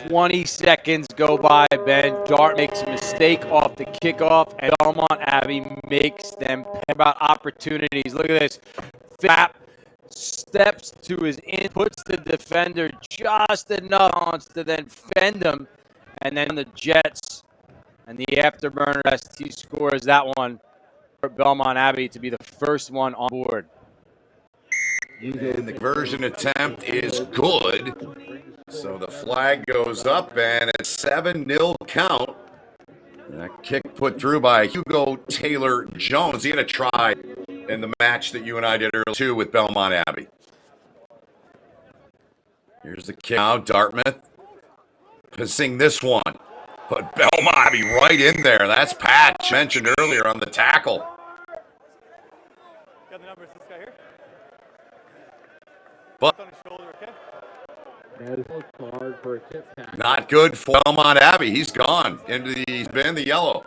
20 seconds go by, Ben. Dart makes a mistake off the kickoff, and Belmont Abbey makes them pay about opportunities. Look at this. Fap steps to his in, puts the defender just enough to then fend him, and then the Jets and the afterburner ST scores that one for Belmont Abbey to be the first one on board. And the conversion attempt is good. So the flag goes up, and it's 7-0 count. That kick put through by Hugo Taylor-Jones. He had a try in the match that you and I did earlier, too, with Belmont Abbey. Here's the kick now. Dartmouth passing this one. But Belmont Abbey right in there. That's Patch mentioned earlier on the tackle. Got the numbers, this guy here. But On his shoulder, okay? not good for Belmont Abbey. He's gone. He's been in the yellow.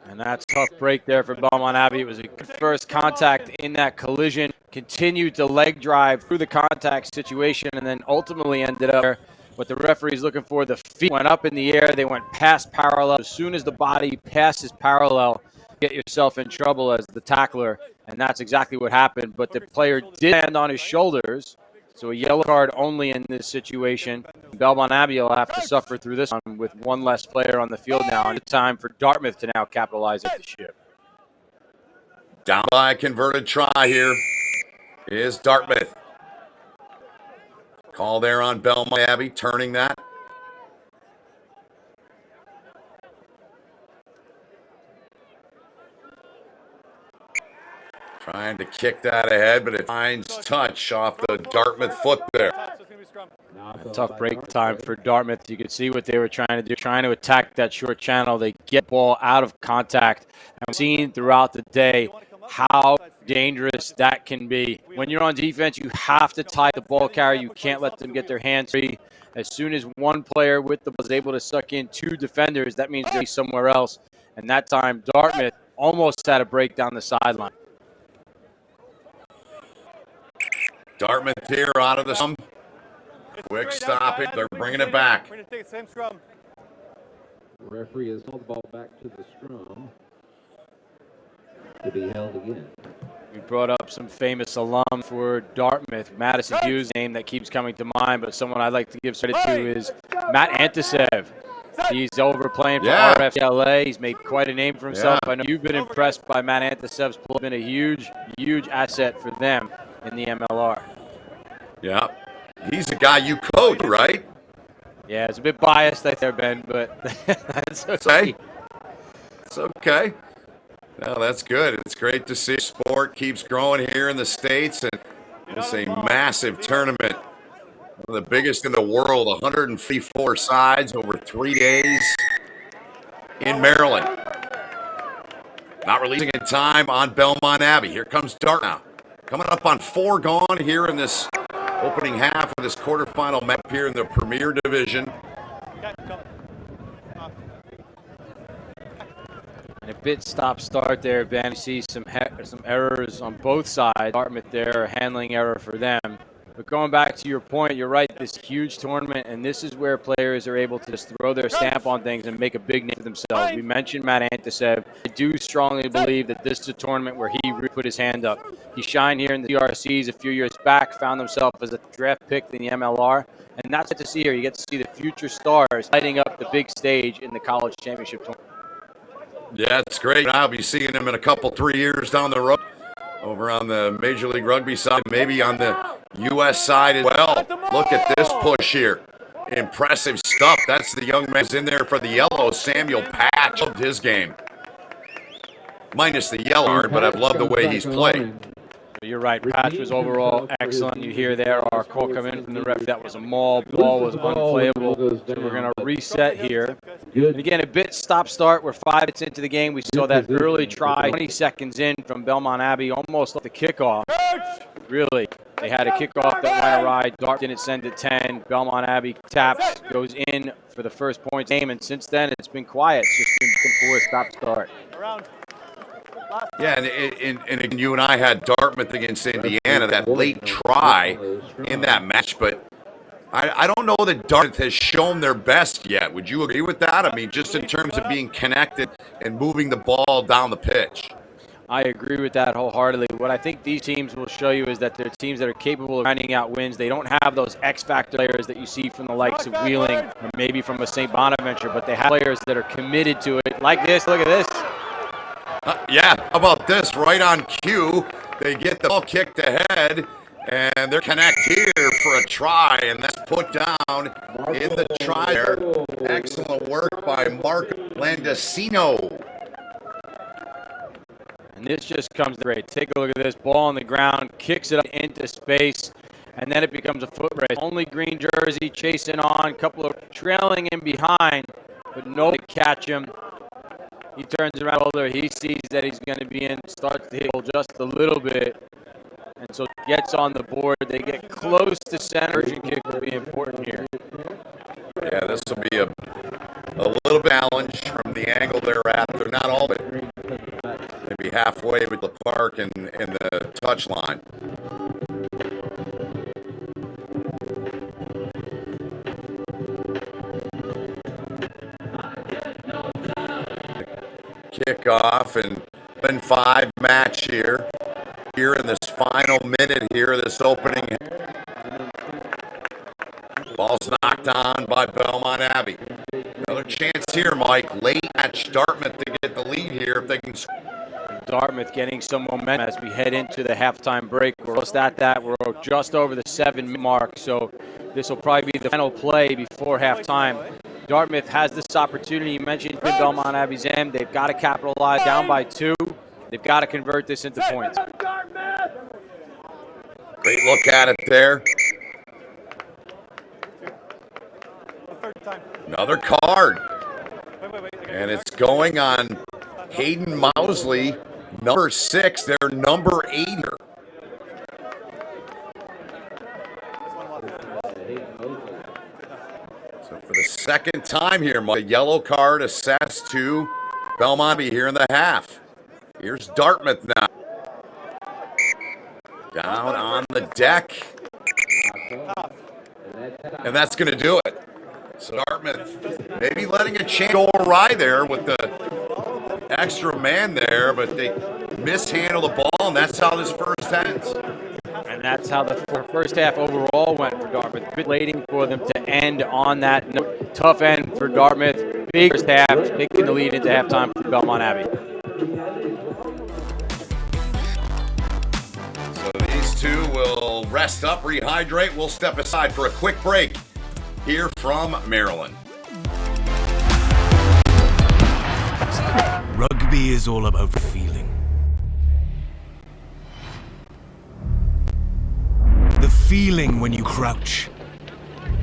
And that's a tough break there for Belmont Abbey. It was a good first contact in that collision. Continued to leg drive through the contact situation, and then ultimately ended up what the referee's looking for. The feet went up in the air. They went past parallel. As soon as the body passes parallel, you get yourself in trouble as the tackler, and that's exactly what happened. But the player did land on his shoulders, so a yellow card only in this situation. Belmont Abbey will have to suffer through this one with one less player on the field now. And it's time for Dartmouth to now capitalize at the ship. Down by a converted try here is Dartmouth. Call there on Belmont Abbey, turning that. Trying to kick that ahead, but it finds touch off the Dartmouth foot there. A tough break time for Dartmouth. You could see what they were trying to do, trying to attack that short channel. They get ball out of contact. And we've seen throughout the day how dangerous that can be. When you're on defense, you have to tie the ball carrier. You can't let them get their hands free. As soon as one player with the ball is able to suck in 2 defenders, that means they're somewhere else. And that time, Dartmouth almost had a break down the sideline. Dartmouth here out of the scrum. Quick stopping. They're bringing it back. We're going to take the same scrum. Referee has held the ball back to the scrum to be held again. We brought up some famous alum for Dartmouth. Madison Hughes, name that keeps coming to mind, but someone I'd like to give credit to is Matt Antisev. He's over playing for RFLA. He's made quite a name for himself. I know you've been impressed by Matt Antisev's play. Been a huge asset for them in the MLR. Yeah. He's the guy you coach, right? Yeah, it's a bit biased there, Ben, but that's okay. It's okay. No, that's good. It's great to see sport keeps growing here in the States, and it's a massive tournament One of the biggest in the world, 154 sides over 3 days in Maryland. Not releasing in time on Belmont Abbey. Here comes Dart now. Coming up on 4 gone here in this opening half of this quarterfinal map here in the Premier Division. And a bit stop-start there, Ben. You see some errors on both sides. Dartmouth there, handling error for them. But going back to your point, you're right, this huge tournament, and this is where players are able to just throw their stamp on things and make a big name for themselves. We mentioned Matt Antisev. I do strongly believe that this is a tournament where he really put his hand up. He shined here in the CRCs a few years back, found himself as a draft pick in the MLR, and that's what to see here. You get to see the future stars lighting up the big stage in the college championship tournament. Yeah, it's great. I'll be seeing him in a couple, 3 years down the road over on the Major League Rugby side, maybe on the U.S. side as well. Look at this push here. Impressive stuff. That's the young man who's in there for the yellow, Samuel Patch. Loved his game. Minus the yellow, but I've loved the way he's played. You're right. Patch was overall excellent. You hear there our call come in from the ref. That was a maul. Ball was unplayable. So we're going to reset here. And again, a bit stop-start. We're 5 minutes into the game. We saw that early try, 20 seconds in from Belmont Abbey, almost like the kickoff. Really, they had a kickoff that went awry. Dart didn't send it 10. Belmont Abbey taps, goes in for the first point game, and since then it's been quiet. It's just been for a stop-start. Yeah, and again, you and I had Dartmouth against Indiana, that late try in that match, but I don't know that Dartmouth has shown their best yet. Would you agree with that? I mean, just in terms of being connected and moving the ball down the pitch. I agree with that wholeheartedly. What I think these teams will show you is that they're teams that are capable of grinding out wins. They don't have those X-factor players that you see from the likes of Wheeling or maybe from a St. Bonaventure, but they have players that are committed to it. Like this, look at this. Yeah, how about this? Right on cue, they get the ball kicked ahead, and they're connect here for a try, and that's put down in the try there. Excellent work by Mark Landesino. And this just comes great. Take a look at this. Ball on the ground, kicks it up into space, and then it becomes a foot race. Only green jersey chasing on, couple of trailing in behind, but nobody catch him. He turns around, he sees that he's going to be in, starts to hit just a little bit, and so gets on the board. They get close to center. Urgent kick will be important here. Yeah, this will be a little bit challenge from the angle they're at. They're not all, but maybe halfway with the park and the touch line. Kickoff and 5 match here in this final minute here, this opening. Ball's knocked on by Belmont Abbey. Another chance here, Mike. Late match Dartmouth to get the lead here if they can. Dartmouth getting some momentum as we head into the halftime break. We're almost at that. We're just over the 7-minute mark, so this will probably be the final play before halftime. Dartmouth has this opportunity. You mentioned Belmont Abbey's end. They've got to capitalize, down by 2. They've got to convert this into points. Great look at it there. Another card. And it's going on Hayden Mousley, number 6. They're number 8 here. So for the second time here, a yellow card assessed to Belmont here in the half. Here's Dartmouth now. Down on the deck. And that's going to do it. So Dartmouth maybe letting a chance go awry there with the extra man there, but they mishandle the ball, and that's how this first ends. And that's how the first half overall went for Dartmouth. Been waiting for them to end on that note. Tough end for Dartmouth. Big first half, taking the lead into halftime for Belmont Abbey. So these two will rest up, rehydrate. We'll step aside for a quick break here from Maryland. Rugby is all about feeling. The feeling when you crouch.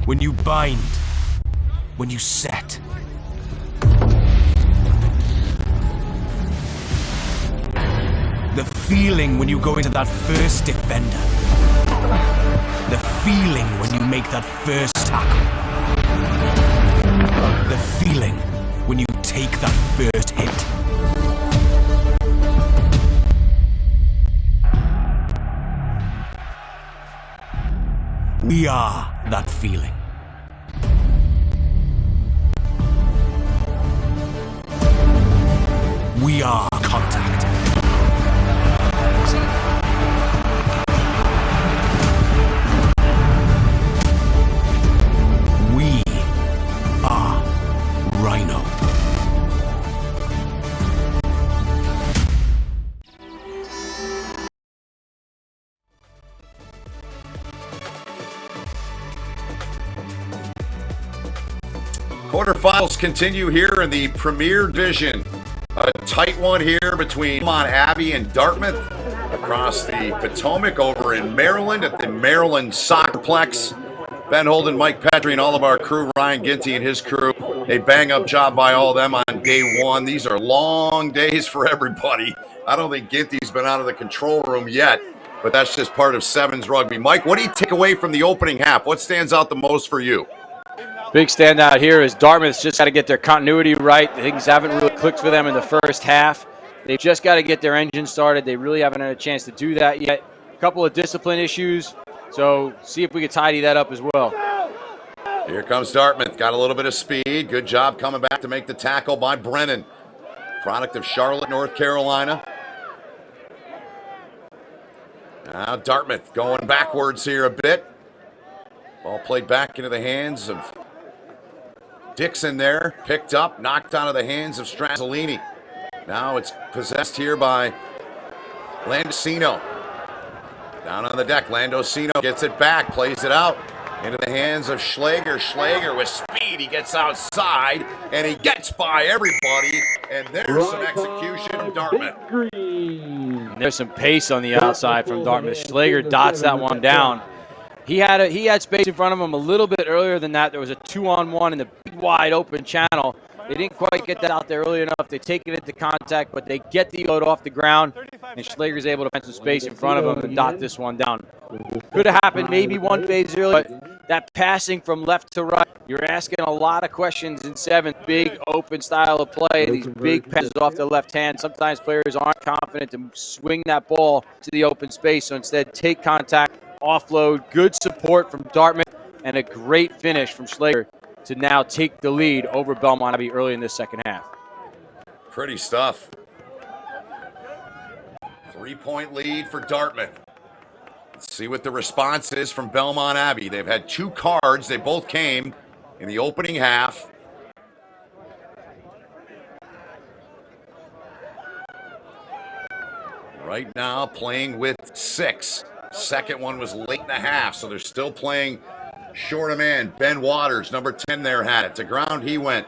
when you bind, when you set. The feeling when you go into that first defender. The feeling when you make that first tackle. The feeling when you take that first hit. We are that feeling. We are contact. We are Rhino. Quarterfinals continue here in the Premier Division. A tight one here between Belmont Abbey and Dartmouth across the Potomac over in Maryland at the Maryland Soccerplex. Ben Holden, Mike Petrie, and all of our crew, Ryan Ginty and his crew, a bang-up job by all of them on day one. These are long days for everybody. I don't think Ginty's been out of the control room yet, but that's just part of Sevens rugby. Mike, what do you take away from the opening half? What stands out the most for you? Big standout here is Dartmouth's just got to get their continuity right. Things haven't really clicked for them in the first half. They've just got to get their engine started. They really haven't had a chance to do that yet. A couple of discipline issues, so see if we can tidy that up as well. Here comes Dartmouth. Got a little bit of speed. Good job coming back to make the tackle by Brennan. Product of Charlotte, North Carolina. Now Dartmouth going backwards here a bit. Ball played back into the hands of Dixon there. Picked up, knocked out of the hands of Strazzolini. Now it's possessed here by Landosino. Down on the deck, Landosino gets it back, plays it out into the hands of Schlager. Schlager with speed, he gets outside, and he gets by everybody, and there's some execution from Dartmouth. There's some pace on the outside from Dartmouth. Schlager dots that one down. He had space in front of him a little bit earlier than that. There was a 2-on-1 in the big wide open channel. They didn't quite get that out there early enough. They take it into contact, but they get the load off the ground, and Schlager's able to find some space in front of him and dot this one down. Could have happened maybe one phase early, but that passing from left to right, you're asking a lot of questions in seventh. Big open style of play, these big passes off the left hand. Sometimes players aren't confident to swing that ball to the open space, so instead take contact, offload, good support from Dartmouth, and a great finish from Schlager to now take the lead over Belmont Abbey early in this second half. Pretty stuff. 3-point lead for Dartmouth. Let's see what the response is from Belmont Abbey. They've had 2 cards. They both came in the opening half. Right now playing with 6. Second one was late in the half, so they're still playing short a man. Ben Waters, number 10 there, had it. To ground he went.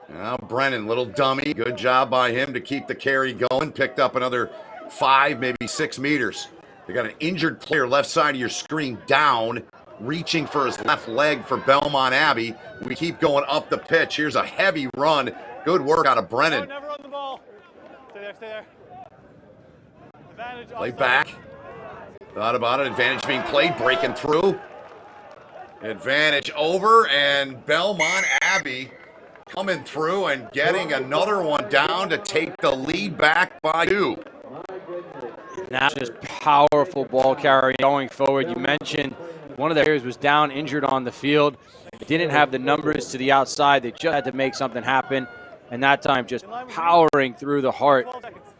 Now Brennan, little dummy. Good job by him to keep the carry going. Picked up another 5, maybe 6 meters. They got an injured player left side of your screen down, reaching for his left leg for Belmont Abbey. We keep going up the pitch. Here's a heavy run. Good work out of Brennan. Never run the ball. Stay there, stay there. Advantage Play back. Thought about it. Advantage being played, breaking through. Advantage over, and Belmont Abbey coming through and getting another one down to take the lead back by 2. Now just powerful ball carrying going forward. You mentioned one of the players was down, injured on the field. Didn't have the numbers to the outside. They just had to make something happen. And that time just powering through the heart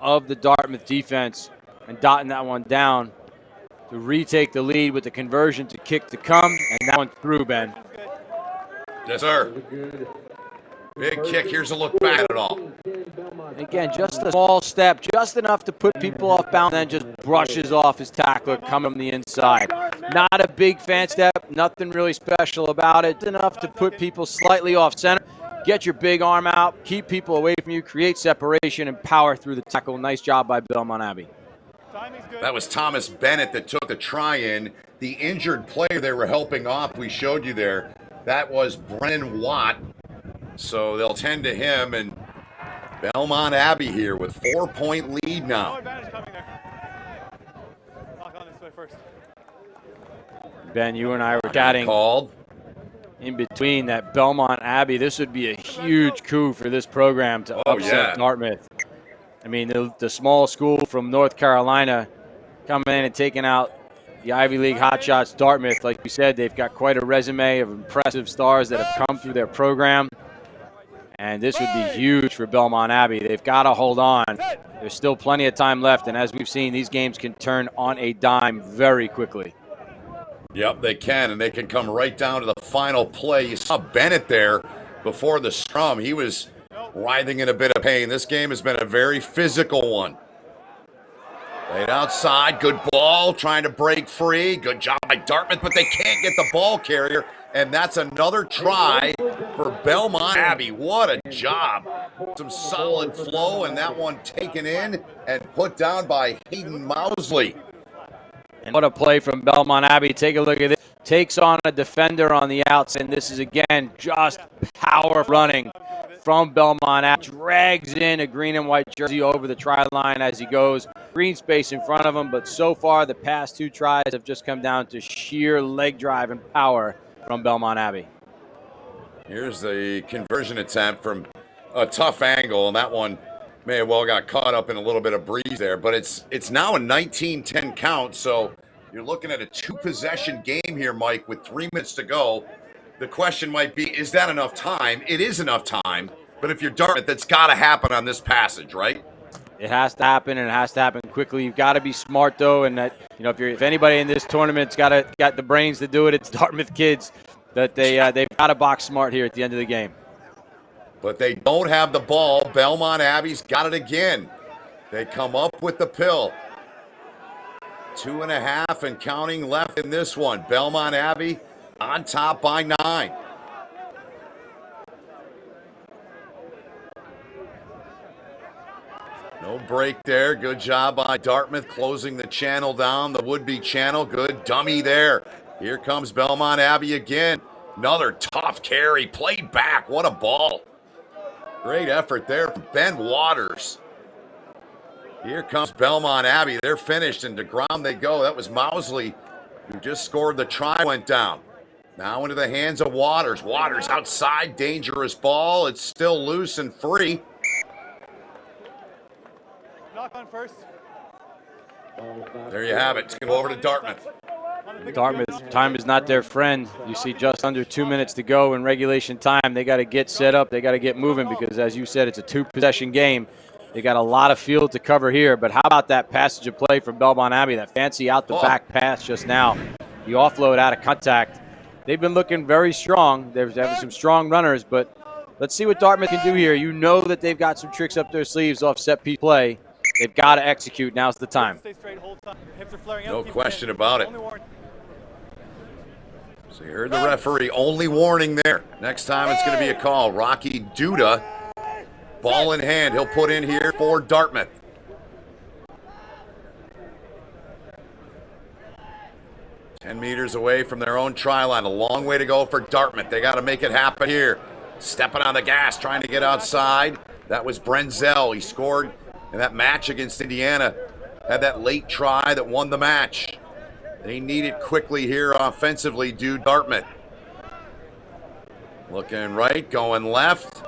of the Dartmouth defense and dotting that one down to retake the lead with the conversion to kick to come. And that one through, Ben. Yes, sir. Big kick. Here's a look back at it all. Again, just a small step, just enough to put people off balance, and then just brushes off his tackler coming from the inside. Not a big fan step, nothing really special about it. Enough to put people slightly off center. Get your big arm out, keep people away from you, create separation, and power through the tackle. Nice job by Belmont Abbey. That was Thomas Bennett that took the try in. The injured player they were helping off, we showed you there, that was Brennan Watt. So they'll tend to him, and Belmont Abbey here with 4-point lead now. Ben, you and I were chatting in between that Belmont Abbey. This would be a huge coup for this program to upset Dartmouth. I mean, the small school from North Carolina coming in and taking out the Ivy League hotshots Dartmouth. Like we said, they've got quite a resume of impressive stars that have come through their program. And this would be huge for Belmont Abbey. They've got to hold on. There's still plenty of time left. And as we've seen, these games can turn on a dime very quickly. Yep, they can, and they can come right down to the final play. You saw Bennett there before the scrum. He was writhing in a bit of pain. This game has been a very physical one. Played outside, good ball, trying to break free. Good job by Dartmouth, but they can't get the ball carrier, and that's another try for Belmont Abbey. What a job. Some solid flow, and that one taken in and put down by Hayden Mousley. And what a play from Belmont Abbey. Take a look at this. Takes on a defender on the outs, and this is, again, just power running from Belmont Abbey. Drags in a green and white jersey over the try line as he goes. Green space in front of him, but so far the past two tries have just come down to sheer leg drive and power from Belmont Abbey. Here's the conversion attempt from a tough angle, and that one may have well got caught up in a little bit of breeze there, but it's now a 19-10 count, so you're looking at a two-possession game here, Mike, with 3 minutes to go. The question might be, is that enough time? It is enough time, but if you're Dartmouth, that's got to happen on this passage, right? It has to happen, and it has to happen quickly. You've got to be smart, though, and that, you know, if anybody in this tournament's got the brains to do it, it's Dartmouth kids. That they've got to box smart here at the end of the game. But they don't have the ball. Belmont Abbey's got it again. They come up with the pill. 2.5 and counting left in this one. Belmont Abbey on top by 9. No break there. Good job by Dartmouth closing the channel down, the would-be channel. Good dummy there. Here comes Belmont Abbey again. Another tough carry. Played back. What a ball. Great effort there from Ben Waters. Here comes Belmont Abbey. They're finished, and to ground they go. That was Mousley, who just scored the try, went down. Now into the hands of Waters. Waters outside, dangerous ball. It's still loose and free. Knock on first. There you have it. It's going to go over to Dartmouth. Dartmouth, time is not their friend. You see just under 2 minutes to go in regulation time. They got to get set up. They got to get moving because, as you said, it's a two-possession game. They got a lot of field to cover here. But how about that passage of play from Belmont Abbey, that fancy out-the-back pass just now. The offload out of contact. They've been looking very strong. They're having some strong runners, but let's see what Dartmouth can do here. You know that they've got some tricks up their sleeves off set-piece play. They've got to execute. Now's the time. No question about it. So you heard the referee, only warning there. Next time it's going to be a call. Rocky Duda, ball in hand. He'll put in here for Dartmouth. Ten meters away from their own try line. A long way to go for Dartmouth. They got to make it happen here. Stepping on the gas, trying to get outside. That was Brenzel. He scored in that match against Indiana. Had that late try that won the match. They need it quickly here offensively, do Dartmouth. Looking right, going left.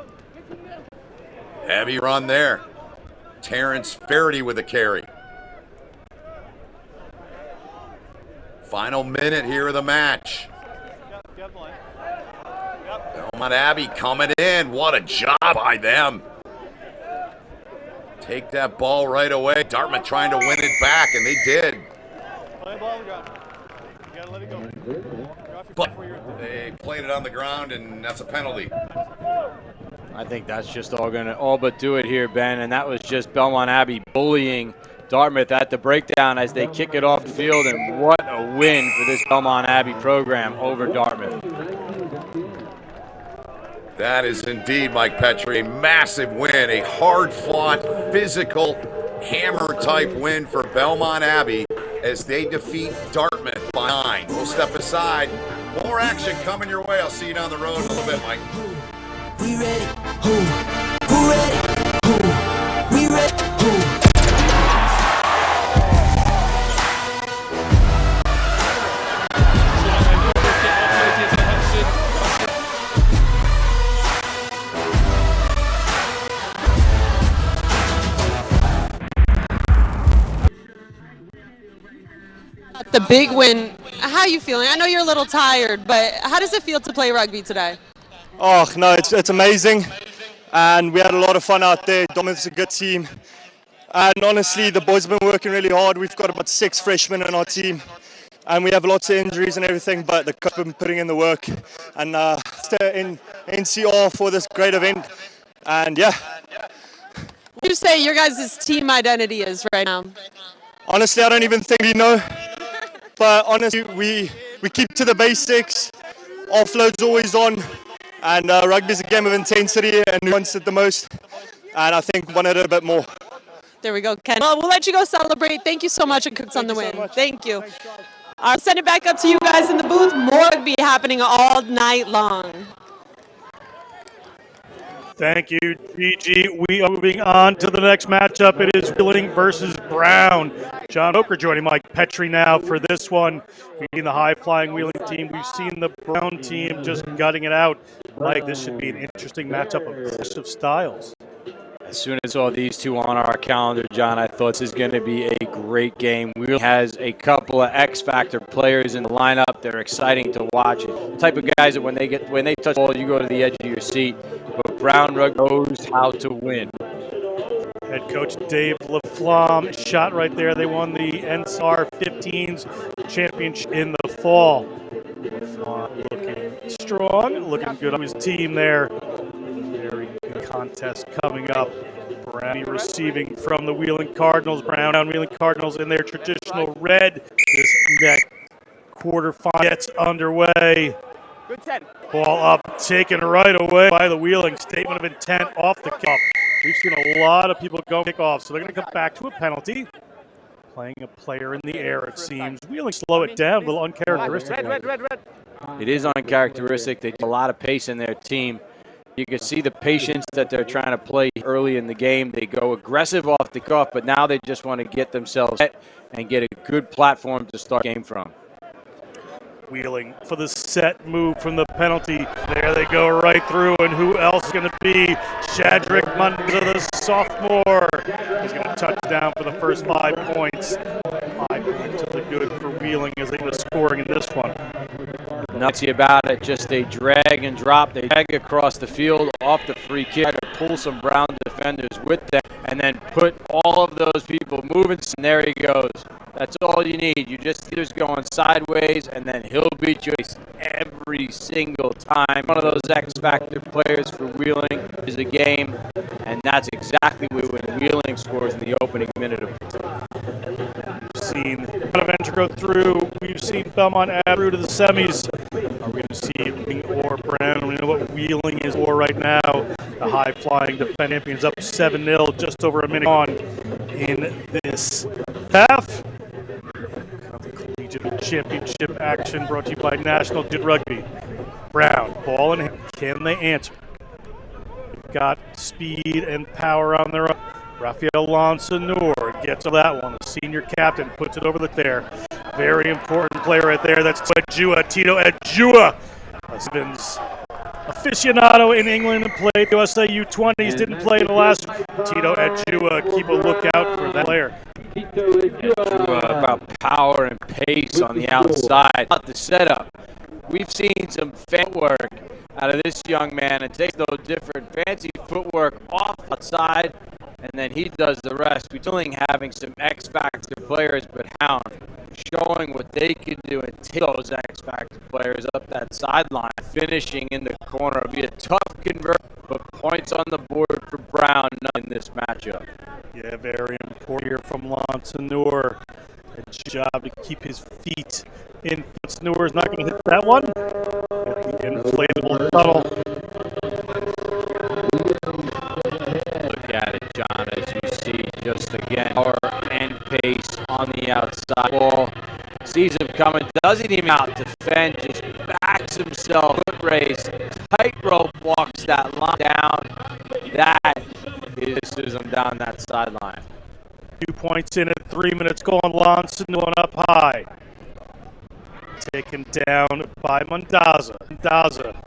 Heavy run there. Terrence Faraday with the carry. Final minute here of the match. Belmont Abbey coming in. What a job by them. Take that ball right away. Dartmouth trying to win it back, and they did. But they played it on the ground, and that's a penalty. I think that's just all but do it here, Ben. And that was just Belmont Abbey bullying Dartmouth at the breakdown as they kick it off the field. And what a win for this Belmont Abbey program over Dartmouth. That is indeed, Mike Petrie, a massive win, a hard-fought, physical, hammer-type win for Belmont Abbey as they defeat Dartmouth by 9. We'll step aside. More action coming your way. I'll see you down the road in a little bit, Mike. We ready? Who ready? Who? We ready? Who? The big win. How are you feeling? I know you're a little tired, but how does it feel to play rugby today? Oh, no, it's amazing. And we had a lot of fun out there. Dartmouth's a good team. And honestly, the boys have been working really hard. We've got about 6 freshmen on our team. And we have lots of injuries and everything, but the coach has been putting in the work. And in NCR for this great event. And yeah. What do you say your guys' team identity is right now? Honestly, I don't even think we know. But honestly, we keep to the basics. Offload's always on. And rugby's a game of intensity, and who wants it the most? And I think we wanted it a bit more. There we go, Ken. Well, we'll let you go celebrate. Thank you so much, and congrats on the win. Thank you. I'll send it back up to you guys in the booth. More rugby happening all night long. Thank you, Gigi. We are moving on to the next matchup. It is Wheeling versus Brown. John Oker joining Mike Petrie now for this one. We've seen the high-flying Wheeling team. We've seen the Brown team just gutting it out. Mike, this should be an interesting matchup of clash of styles. As soon as I saw these two on our calendar, John, I thought this is going to be a great game. Wheeling has a couple of X-factor players in the lineup. They're exciting to watch. The type of guys that when they touch the ball, you go to the edge of your seat. But Brown Rugby knows how to win. Head coach Dave LaFlamme shot right there. They won the NSR 15s championship in the fall. LaFlamme looking strong, looking good on his team there. Very good contest coming up. Brownie receiving from the Wheeling Cardinals. Brown Wheeling Cardinals in their traditional red. This next quarterfinal gets underway. Good 10. Ball up, taken right away by the Wheeling. Statement of intent off the kickoff. We've seen a lot of people go kickoff, so they're going to come back to a penalty. Playing a player in the air, it seems. Wheeling slow it down, a little uncharacteristic. Red. It is uncharacteristic. They do a lot of pace in their team. You can see the patience that they're trying to play early in the game. They go aggressive off the cuff, but now they just want to get themselves set and get a good platform to start the game from. Wheeling for the set move from the penalty. There they go right through, and who else is going to be? Shadrick Munza, the sophomore. He's going to touch down for the first 5 points. 5 points to the good for Wheeling as they go scoring in this one. Nutsy about it, just a drag and drop. They drag across the field off the free kick to pull some Brown defenders with them and then put all of those people moving. And there he goes. That's all you need. You just see just going sideways, and then he'll beat you every single time. One of those X-factor players for Wheeling is a game, and that's exactly when Wheeling scores in the opening minute of We've seen Bonaventure go through. We've seen Belmont add through to the semis. Are we going to see Wheeling or Brown? We know what Wheeling is for right now. The high-flying defending champions up 7-0, just over a minute on in this half. Collegiate Championship action brought to you by National Collegiate Rugby. Brown, ball in hand. Can they answer? They've got speed and power on their own. Rafael Lansanur gets to that one. The senior captain puts it over the there. Very important player right there. That's Ejua, Tito Ejua. Husband's aficionado in England and played USA U20s. Didn't play in the last. Tito Ejua, keep a lookout for that player. About power and pace on the outside. The setup. We've seen some footwork out of this young man. It takes those different fancy footwork off outside, and then he does the rest. We're still having some X-Factor players, but Hound showing what they can do and take those X-Factor players up that sideline, finishing in the corner. It'll be a tough convert, but points on the board for Brown in this matchup. Yeah, very important here from Lansanur. A job to keep his feet in. Lansanur is not going to hit that one. The inflatable tunnel. Look at it, John, as you see just again power and pace on the outside ball. Sees him coming, doesn't even out defend, just backs himself, foot race, tightrope walks that line down. That is him down that sideline. 2 points in at 3 minutes going. Lonson going up high. Taken down by Mendoza. Mendoza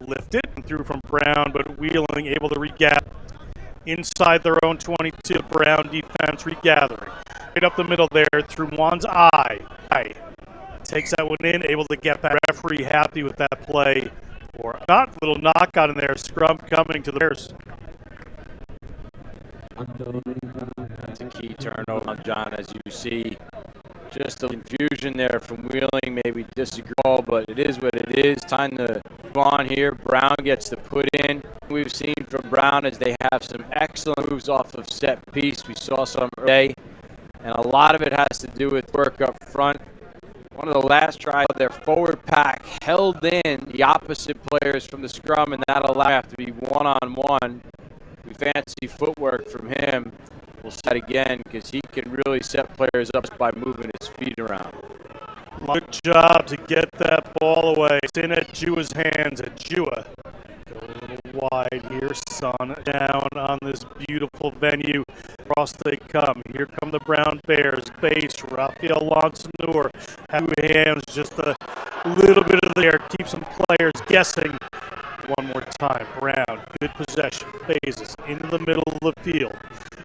lifted and threw from Brown, but Wheeling able to regather inside their own 22. Brown defense regathering. Right up the middle there through Juan's eye. Takes that one in, able to get back. Referee happy with that play. Or not, little knockout in there. Scrum coming to the Bears. That's a key turnover on John, as you see. Just a confusion there from Wheeling, maybe disagree, but it is what it is. Time to move on here. Brown gets to put in. We've seen from Brown is they have some excellent moves off of set piece. We saw some today, and a lot of it has to do with work up front. One of the last tries, their forward pack held in the opposite players from the scrum, and that allowed to be one-on-one. We fancy footwork from him. We'll set again because he can really set players up by moving his feet around. Good job to get that ball away. It's in at Jua's hands. At Jua. Go a little wide here. Sun down on this beautiful venue. Across they come. Here come the Brown Bears. Base. Raphael Lonsanur. Two hands. Just a little bit of there. Keep some players guessing. One more time. Brown. Good possession. Phases into the middle of the field.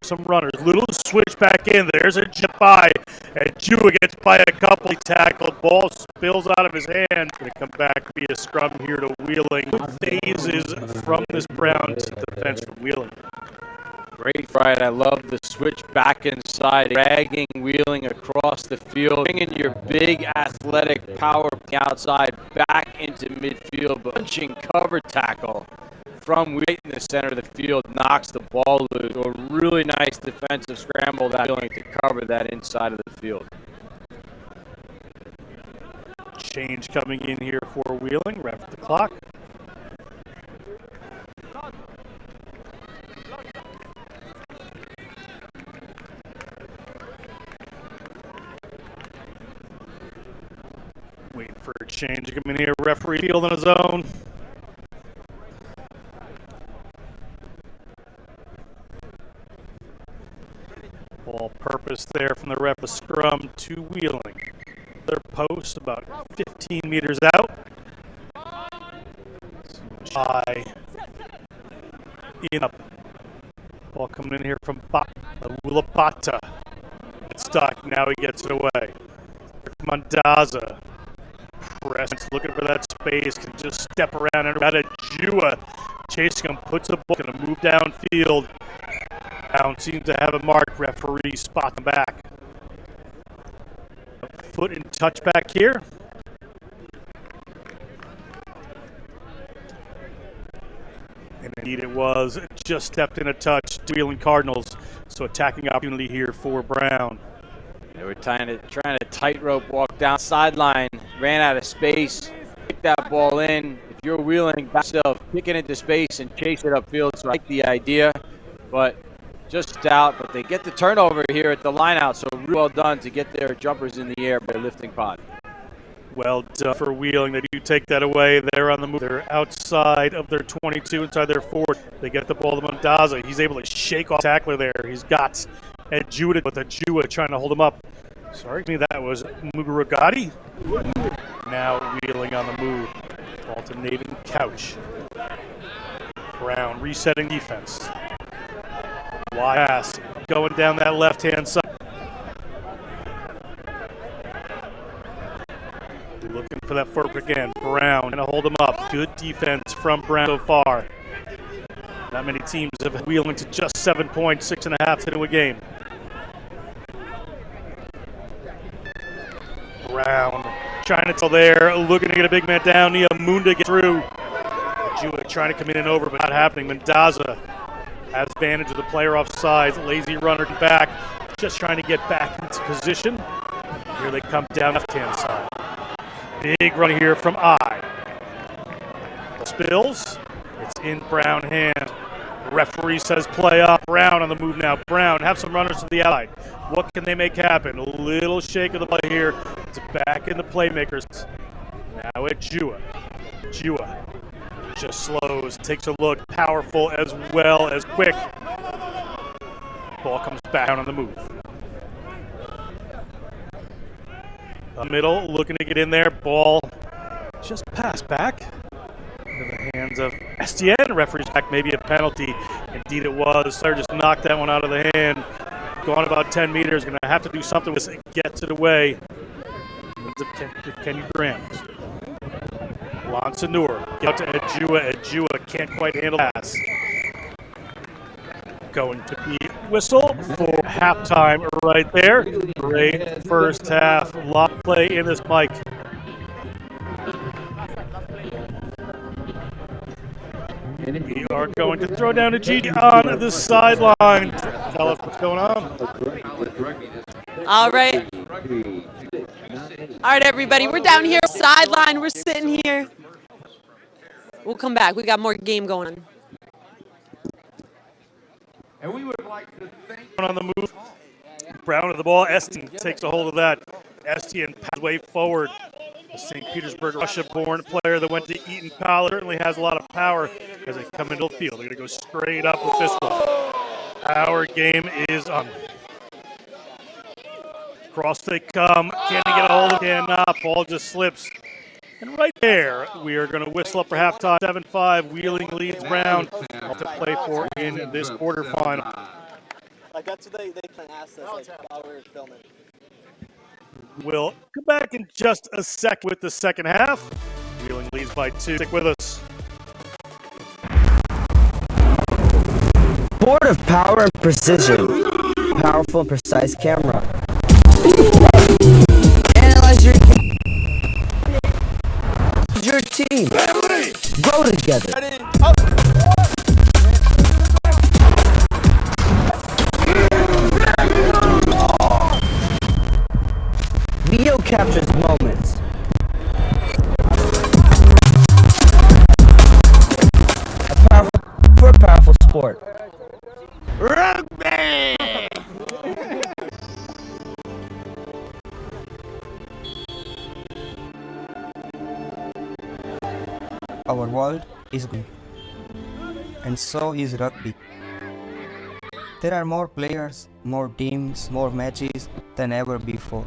Some runners. Little switch back in. There's a jet by. And Jua gets by a couple. He tackled. Ball spills out of his hand. Going to come back via scrum here to Wheeling. Phases from this Brown defense from Wheeling. Great fight. I love the switch back inside, dragging Wheeling across the field, bringing your big athletic power outside back into midfield, but punching cover tackle from right in the center of the field, knocks the ball loose. A really nice defensive scramble that Wheeling to cover that inside of the field. Change coming in here for Wheeling. Ref the clock. Waiting for a change to come in here. Referee field on his own. All purpose there from the ref. A scrum to Wheeling. Their post about 15 meters out. High. In up. Ball coming in here from Wulapata. It's stuck. Now he gets it away. Mendoza. Press, looking for that space, can just step around and out of Jua. Chasing him, puts the ball, gonna move downfield. Brown seems to have a mark. Referee spot him back. Foot in touch back here. And indeed it was. Just stepped in a touch. Wheeling Cardinals. So attacking opportunity here for Brown. They were trying to tightrope walk down sideline, ran out of space, kicked that ball in. If you're Wheeling back yourself, kick it into space and chase it upfield. So I like the idea, but just out. But they get the turnover here at the lineout, so really well done to get their jumpers in the air by lifting pod. Well done for Wheeling. They do take that away. They're on the move. They're outside of their 22, inside their 4. They get the ball to Mendoza. He's able to shake off the tackler there. He's got Ed Jua with a Jua trying to hold him up. Sorry, that was Mugaragati. Now Wheeling on the move. Ball to Nathan Couch. Brown resetting defense. Wide pass going down that left-hand side. Looking for that fork again. Brown gonna hold him up. Good defense from Brown so far. Not many teams have Wheeling to just 7 points, 6.5 into a game. Brown trying to tell there, looking to get a big man down. Niamunda gets through. Jua trying to come in and over, but not happening. Mendoza has advantage of the player offside. Lazy runner back, just trying to get back into position. Here they come down left-hand side. Big run here from I. Spills. It's in Brown hand. Referee says play up. Brown on the move now. Brown have some runners to the outside. What can they make happen? A little shake of the play here. It's back in the playmakers. Now at Jua. Jua just slows, takes a look, powerful as well as quick. Ball comes back down on the move. The middle, looking to get in there. Ball just passed back into the hands of Estienne. Referee's back, maybe a penalty. Indeed it was. Slayer just knocked that one out of the hand. Gone about 10 meters. Going to have to do something with it. Gets it away. Kenny Graham. Lansanur. Get out to Ejua. Ejua can't quite handle the pass. Going to be whistle for halftime right there. Great first half. A lot of play in this mic. We are going to throw down to G on the sideline. Tell us what's going on. All right. All right, everybody. We're down here sideline. We're sitting here. We'll come back. We got more game going on. And we would like to thank On the move. Brown to the ball. Estienne takes a hold of that. Estienne pathway forward. The St. Petersburg Russia-born player that went to Eton College certainly has a lot of power as they come into the field. They're going to go straight up with this one. Our game is on. Cross they come. Can they get a hold of it? Cannot. Ball just slips. And right there, we are going to whistle up for halftime. 7-5. Wheeling leads Brown to play for in this quarterfinal. Like that's what they can ask us while we were filming. We'll come back in just a sec with the second half. Wheeling leads by 2. Stick with us. Sport of power and precision. Powerful and precise camera. Analyze your team. Grow together. Video captures moments. For a powerful sport. Rugby! Our world is good, and so is rugby. There are more players, more teams, more matches than ever before.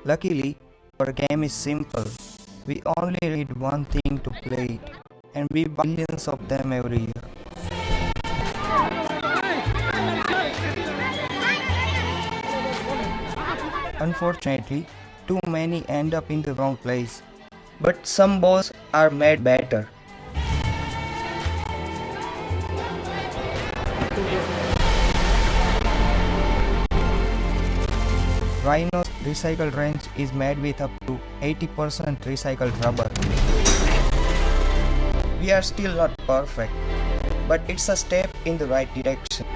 Luckily, our game is simple. We only need one thing to play it, and we buy billions of them every year. Unfortunately, too many end up in the wrong place, but some balls are made better. Rhino's recycled range is made with up to 80% recycled rubber. We are still not perfect, but it's a step in the right direction.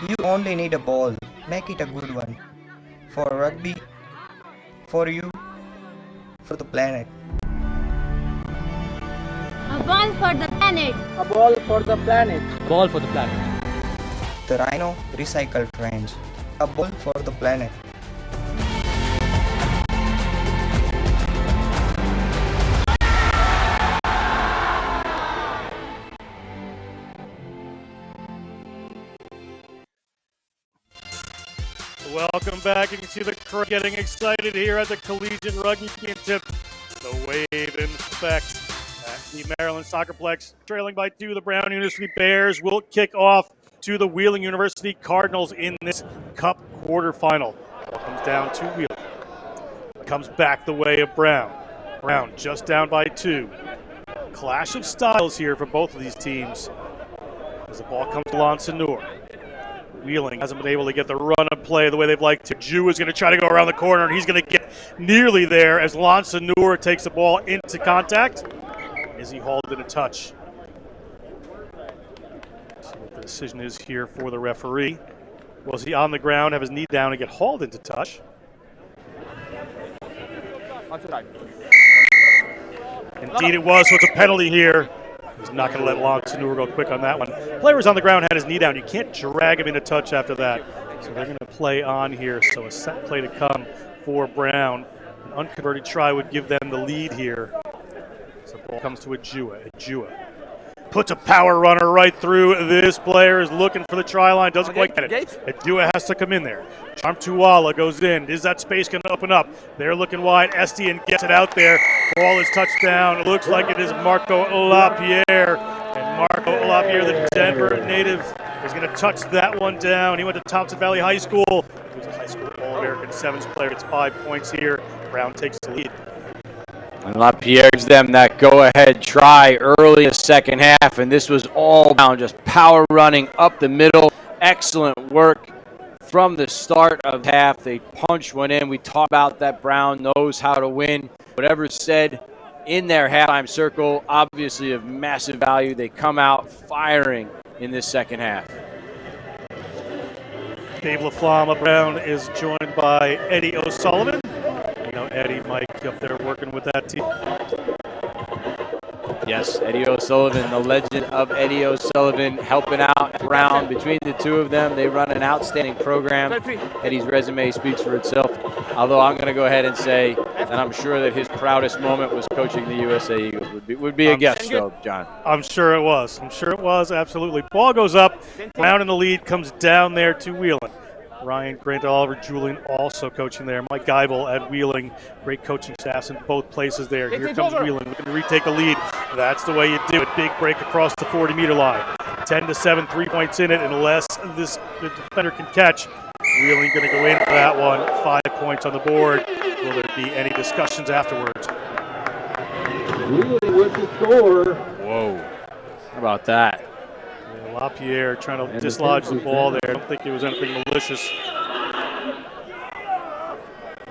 You only need a ball, make it a good one. For rugby, for you, for the planet. A ball for the planet. A ball for the planet. Ball for the planet. The Rhino recycled range. A ball for the planet. Welcome back. You can see the crowd getting excited here at the Collegiate Rugby Championship. The wave in effect at the Maryland Soccerplex. Trailing by 2, the Brown University Bears will kick off to the Wheeling University Cardinals in this Cup quarterfinal. Ball comes down to Wheeling. Comes back the way of Brown. Brown just down by 2. Clash of styles here for both of these teams. As the ball comes to Lansanur. Wheeling hasn't been able to get the run and play the way they'd like to. Jew is going to try to go around the corner, and he's going to get nearly there as Lansanur takes the ball into contact. Is he hauled in a touch? See what the decision is here for the referee. Was he on the ground, have his knee down, and get hauled into touch? Indeed it was, so it's a penalty here. He's not going to let Lonsanur go quick on that one. Player was on the ground, had his knee down. You can't drag him into touch after that. So they're going to play on here. So a set play to come for Brown. An unconverted try would give them the lead here. So the ball comes to Ajua. Ajua puts a power runner right through. This player is looking for the try line. Doesn't quite get it. Ajua has to come in there. Charmtuala goes in. Is that space going to open up? They're looking wide. Estienne gets it out there. Ball is touched down. It looks like it is Marco Lapierre. And Marco Lapierre, the Denver native, is going to touch that one down. He went to Thompson Valley High School. He was a high school All-American Sevens player. It's 5 points here. Brown takes the lead. And LaPierre gives them that go-ahead try early in the second half, and this was all Brown, just power running up the middle. Excellent work from the start of half. They punched one in. We talked about that Brown knows how to win. Whatever's said in their halftime circle, obviously of massive value. They come out firing in this second half. Dave LaFlamme Brown is joined by Eddie O'Sullivan. You know Eddie, Mike, up there working with that team. Yes, Eddie O'Sullivan, the legend of Eddie O'Sullivan, helping out Brown. Between the two of them, they run an outstanding program. Eddie's resume speaks for itself. Although I'm going to go ahead and say that I'm sure that his proudest moment was coaching the USA Eagles. Would be a guess, though, John. I'm sure it was. I'm sure it was, absolutely. Ball goes up. Brown in the lead, comes down there to Wheeling. Ryan, Grant Oliver, Julian also coaching there. Mike Geibel at Wheeling. Great coaching staffs in both places there. Here comes Wheeling looking to retake a lead. That's the way you do it. Big break across the 40-meter line. 10-7, 3 points in it unless the defender can catch. Wheeling going to go in for that one. 5 points on the board. Will there be any discussions afterwards? Wheeling with the score. Whoa. How about that? LaPierre trying to dislodge the ball there. I don't think it was anything malicious.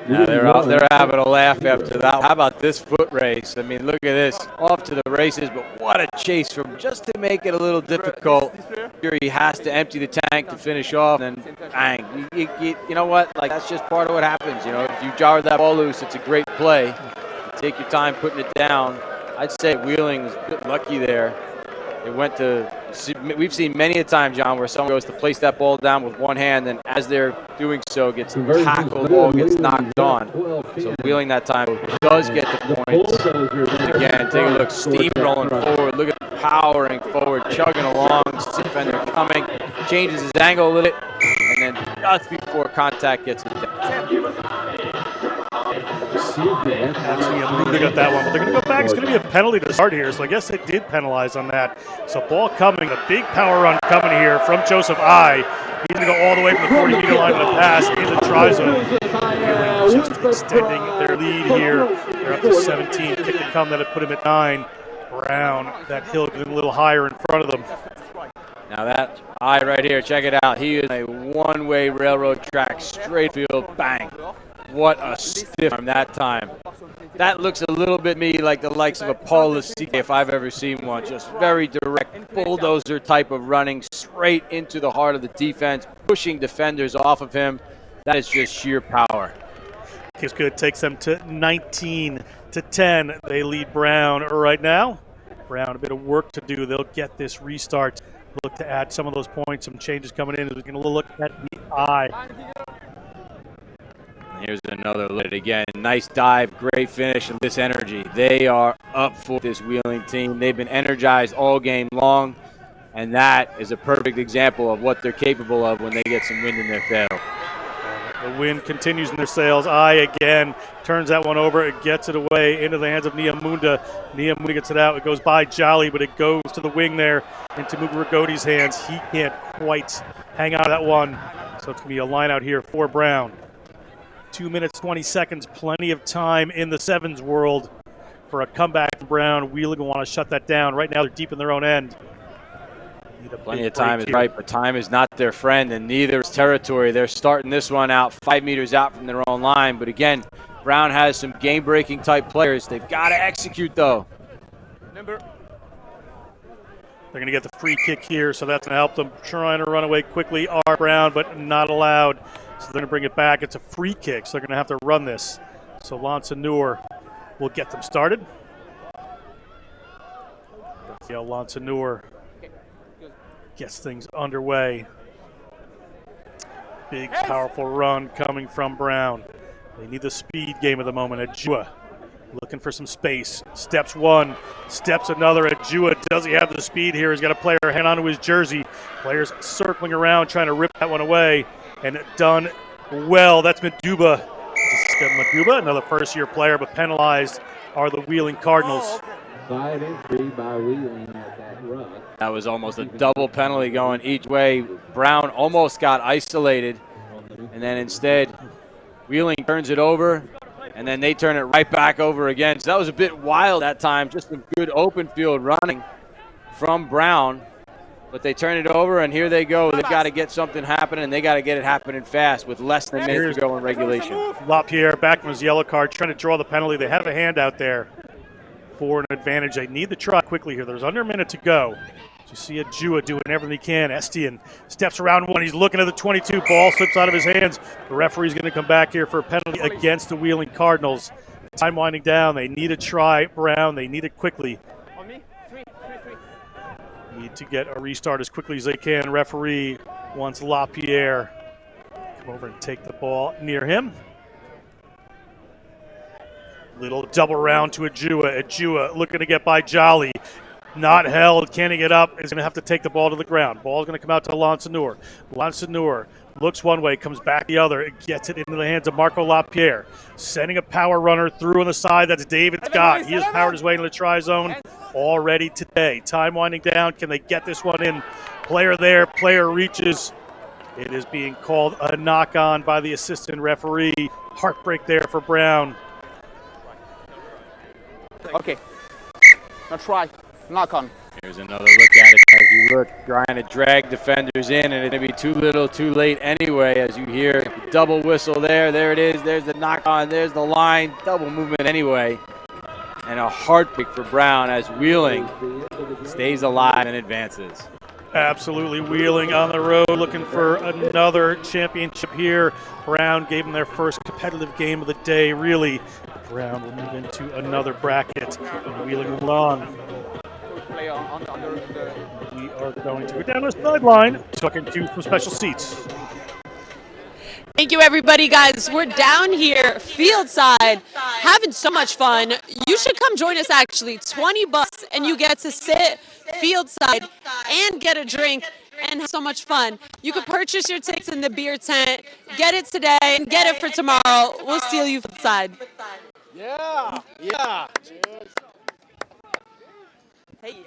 Yeah, they're out there having a laugh after that. How about this foot race? I mean, look at this. Off to the races, but what a chase from just to make it a little difficult. Here he has to empty the tank to finish off, and then bang. You know what? Like, that's just part of what happens. You know, if you jar that ball loose, it's a great play. You take your time putting it down. I'd say Wheeling was a bit lucky there. It went to, we've seen many a time, John, where someone goes to place that ball down with one hand, and as they're doing so, gets tackled, ball gets knocked on. So Wheeling that time does get the points. Again, take a look, steamrolling forward. Look at the powering forward, chugging along. Defender coming, changes his angle a little bit, and then just before contact gets it down. Actually, Amunda got that one, but they're going to go back. It's going to be a penalty to start here, so I guess they did penalize on that. So ball coming, a big power run coming here from Joseph I. He's going to go all the way from the 40-meter line to the pass in the try zone. Just extending their lead here. They're up to 17. Kick to come that had put him at 9. Brown, that hill getting a little higher in front of them. Now that eye right here, check it out. He is a one-way railroad track, straight field, bang. What a stiff arm that time. That looks a little bit to me like the likes of a Paul Lasike if I've ever seen one. Just very direct, bulldozer type of running straight into the heart of the defense, pushing defenders off of him. That is just sheer power. Kick's good, takes them to 19-10. They lead Brown right now. Brown, a bit of work to do. They'll get this restart. Look to add some of those points, some changes coming in. We're going to look at the eye. Here's another look again. Nice dive, great finish, and this energy. They are up for this Wheeling team. They've been energized all game long, and that is a perfect example of what they're capable of when they get some wind in their sail. The wind continues in their sails. Eye again turns that one over. It gets it away into the hands of Niamunda. Niamunda gets it out. It goes by Jolly, but it goes to the wing there into Mugaragodi's hands. He can't quite hang out of that one. So it's going to be a line out here for Brown. 2 minutes, 20 seconds, plenty of time in the sevens world for a comeback from Brown. Wheeling will want to shut that down. Right now they're deep in their own end. Plenty of time is right, but time is not their friend, and neither is territory. They're starting this one out 5 meters out from their own line, but again, Brown has some game-breaking type players. They've got to execute, though. They're going to get the free kick here, so that's going to help them. Trying to run away quickly are Brown, but not allowed. So they're going to bring it back. It's a free kick, so they're going to have to run this. So Lonsanur will get them started. Lansanur gets things underway. Big, powerful run coming from Brown. They need the speed game at the moment. Ajua looking for some space. Steps one, steps another. Ajua, does he have the speed here? He's got a player hand onto his jersey. Players circling around trying to rip that one away. And done well. That's Maduba. Maduba, another first-year player, but penalized are the Wheeling Cardinals. 5 entry by Wheeling at that run. That was almost a double penalty going each way. Brown almost got isolated, and then instead Wheeling turns it over, and then they turn it right back over again. So that was a bit wild that time, just some good open field running from Brown. But they turn it over, and here they go. They've got to get something happening, and they got to get it happening fast with less than a minute to go in regulation. LaPierre back from his yellow card, trying to draw the penalty. They have a hand out there for an advantage. They need the try quickly here. There's under a minute to go. So you see Ajua doing everything he can. Estienne steps around one. He's looking at the 22. Ball slips out of his hands. The referee's going to come back here for a penalty against the Wheeling Cardinals. Time winding down. They need a try, Brown. They need it quickly. Need to get a restart as quickly as they can. Referee wants LaPierre come over and take the ball near him. Little double round to Ajua. Ajua looking to get by Jolly. Not held. Can he get up? Is going to have to take the ball to the ground. Ball's going to come out to Lansanur. Lansanur looks one way, comes back the other. It gets it into the hands of Marco LaPierre. Sending a power runner through on the side. That's David Scott. He has powered his way into the try zone already today. Time winding down. Can they get this one in? Player there. Player reaches. It is being called a knock-on by the assistant referee. Heartbreak there for Brown. Okay. Now try. Knock on. Here's another look at it. As you look, trying to drag defenders in, and it's going to be too little, too late anyway. As you hear the double whistle there. There it is. There's the knock on. There's the line. Double movement anyway. And a heartbreak for Brown as Wheeling stays alive and advances. Absolutely. Wheeling on the road, looking for another championship here. Brown gave them their first competitive game of the day, really. Brown will move into another bracket, and Wheeling will on. We are going to go down the sideline, talking to some special seats. Thank you, everybody, guys. We're down here, field side, having so much fun. You should come join us, actually. $20, and you get to sit field side and get a drink and have so much fun. You can purchase your tickets in the beer tent. Get it today and get it for tomorrow. We'll steal you field side. Yeah. Yeah. Hey.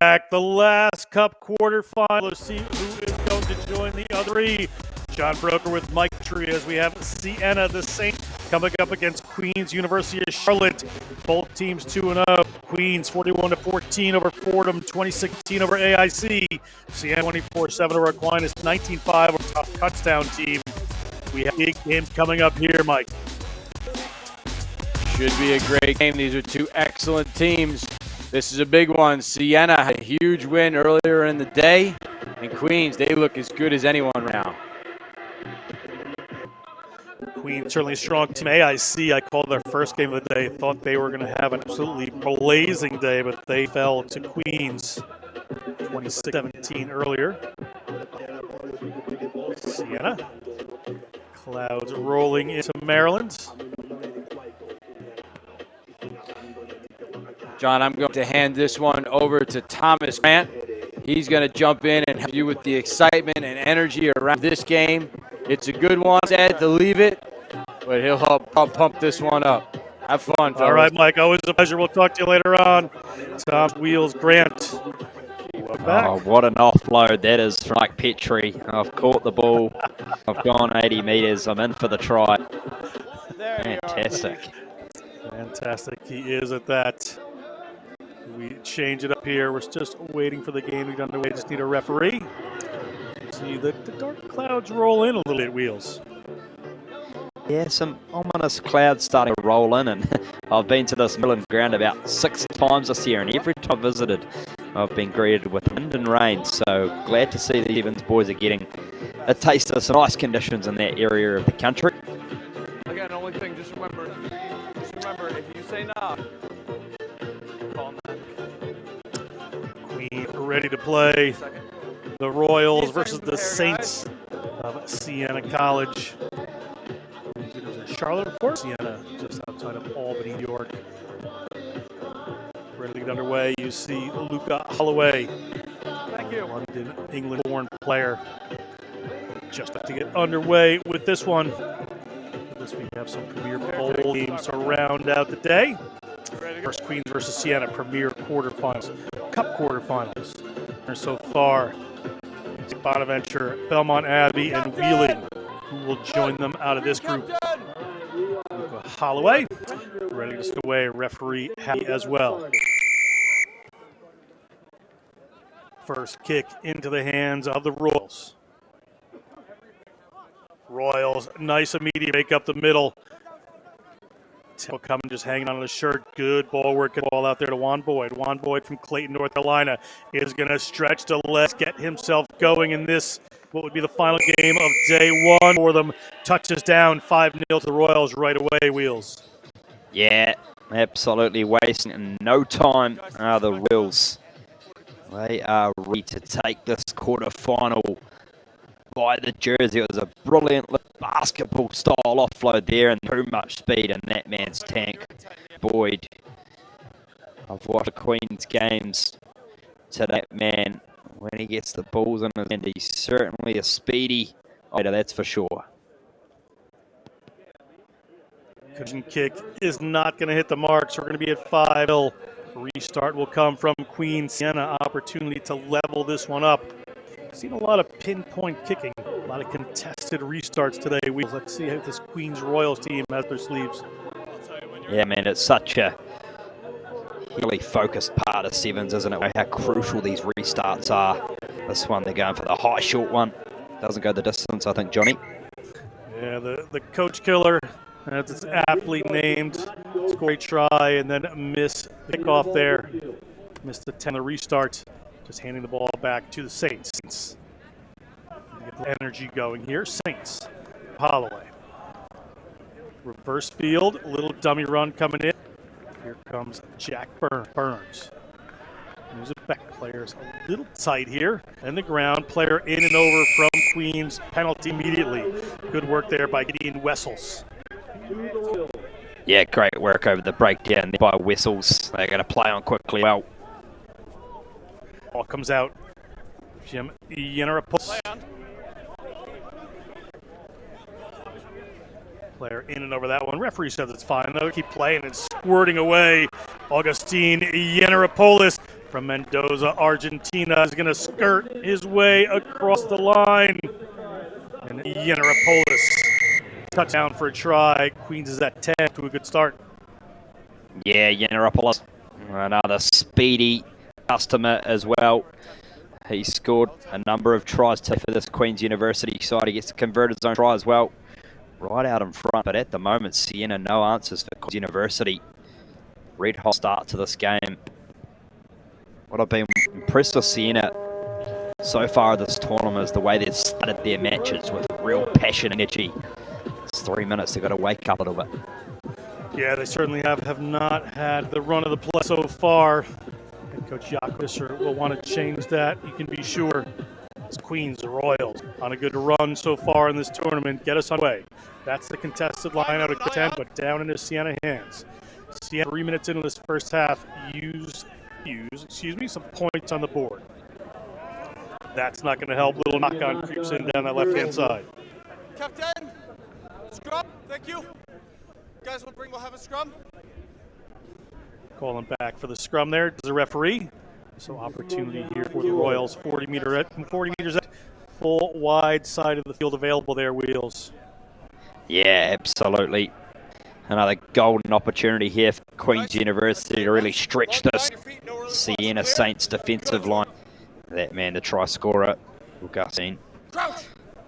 Back the last Cup quarterfinal. Let's see who is going to join the other three. John Broker with Mike Tree as we have Sienna, the Saints, coming up against Queens University of Charlotte. Both teams 2-0. Queens 41-14 over Fordham, 2016 over AIC. Sienna 24-7 over Aquinas, 19-5 over Tough Touchdown team. We have big games coming up here, Mike. Should be a great game. These are two excellent teams. This is a big one. Sienna had a huge win earlier in the day, and Queens, they look as good as anyone right now. Queens certainly a strong team. AIC, I called their first game of the day. Thought they were going to have an absolutely blazing day, but they fell to Queens 2017 earlier. Sienna. Clouds rolling into Maryland. John, I'm going to hand this one over to Thomas Grant. He's going to jump in and help you with the excitement and energy around this game. It's a good one, sad to leave it, but he'll help pump this one up. Have fun, fellas. All right, Mike, always a pleasure. We'll talk to you later on. Tom Wheels Grant. Oh, what an offload that is from Mike Petrie. I've caught the ball. I've gone 80 metres. I'm in for the try. Fantastic. Fantastic. He is at that. We change it up here. We're just waiting for the game to get underway. Just need a referee. See the dark clouds roll in a little bit, Wheels. Yeah, some ominous clouds starting to roll in, and I've been to this Midland ground about 6 times this year, and every time I've visited, I've been greeted with wind and rain. So glad to see the Evans boys are getting a taste of some nice conditions in that area of the country. Again, only thing, just remember, if you say no, ready to play the Royals versus the Saints of Siena College. Charlotte, of course, Siena, just outside of Albany, New York. Ready to get underway. You see Luca Holloway, London, England-born player. Just to get underway with this one. This week we have some Premier Bowl games to round out the day. First, Queens versus Siena, Premier quarterfinals, Cup quarterfinals. And so far, Bonaventure, Belmont Abbey, and Wheeling, who will join them out of this group. Luca Holloway, ready to step away, referee happy as well. First kick into the hands of the Royals. Royals, nice immediate break up the middle. Tail coming, just hanging on his shirt. Good ball work. Ball out there to Juan Boyd. Juan Boyd from Clayton, North Carolina, is going to stretch to left, get himself going in this, what would be the final game of day one for them. Touches down 5-0 to the Royals right away, Wheels. Yeah, absolutely wasting no time. The Royals, they are ready to take this quarterfinal by the jersey. It was a brilliant basketball style offload there, and too much speed in that man's tank. Boyd, I've watched the Queen's games to that man. When he gets the balls in his hand, he's certainly a speedy fighter, that's for sure. Cushion kick is not going to hit the mark, so we're going to be at 5-0. Restart will come from Queen. Siena, opportunity to level this one up. Seen a lot of pinpoint kicking, a lot of contested restarts today. Let's see how this Queens Royals team has their sleeves. Yeah, man, it's such a really focused part of sevens, isn't it? How crucial these restarts are. This one, they're going for the high short one. Doesn't go the distance, I think, Johnny. Yeah, the coach killer, as it's aptly named. Great try and then miss the kickoff there. Missed the 10, the restart. Just handing the ball back to the Saints. Get the energy going here. Saints. Holloway. Reverse field. Little dummy run coming in. Here comes Jack Burns. Moves it back. Players a little tight here. And the ground. Player in and over from Queens. Penalty immediately. Good work there by Gideon Wessels. Yeah, great work over the breakdown there by Wessels. They're going to play on quickly well. Ball comes out. Jim Yenarapoulos. Player in and over that one. Referee says it's fine. They'll keep playing and squirting away. Augustine Yenarapoulos from Mendoza, Argentina, is going to skirt his way across the line. And Yenarapoulos, touchdown for a try. Queens is at 10 to a good start. Yeah, Yenarapoulos, another speedy customer as well. He scored a number of tries for this Queen's University side. He gets a converted zone try as well, right out in front. But at the moment, Siena, no answers for Queen's University. Red hot start to this game. What I've been impressed with Siena so far this tournament is the way they've started their matches with real passion and energy. It's 3 minutes, they've got to wake up a little bit. Yeah, they certainly have not had the run of the play so far. Coach Jakob will want to change that, you can be sure. It's Queens Royals on a good run so far in this tournament. Get us on the way. That's the contested line out of 10, but down into Siena hands. Siena 3 minutes into this first half, use some points on the board. That's not going to help. Little knock-on creeps in down that left-hand side. Captain, scrum, thank you. Guys, we'll have a scrum. Calling back for the scrum there. There's a referee. So opportunity here for the Royals. 40 meters out. Full wide side of the field available there, Wheels. Yeah, absolutely. Another golden opportunity here for Queen's University to really stretch this Siena Saints defensive line. That man, the try scorer, Augustine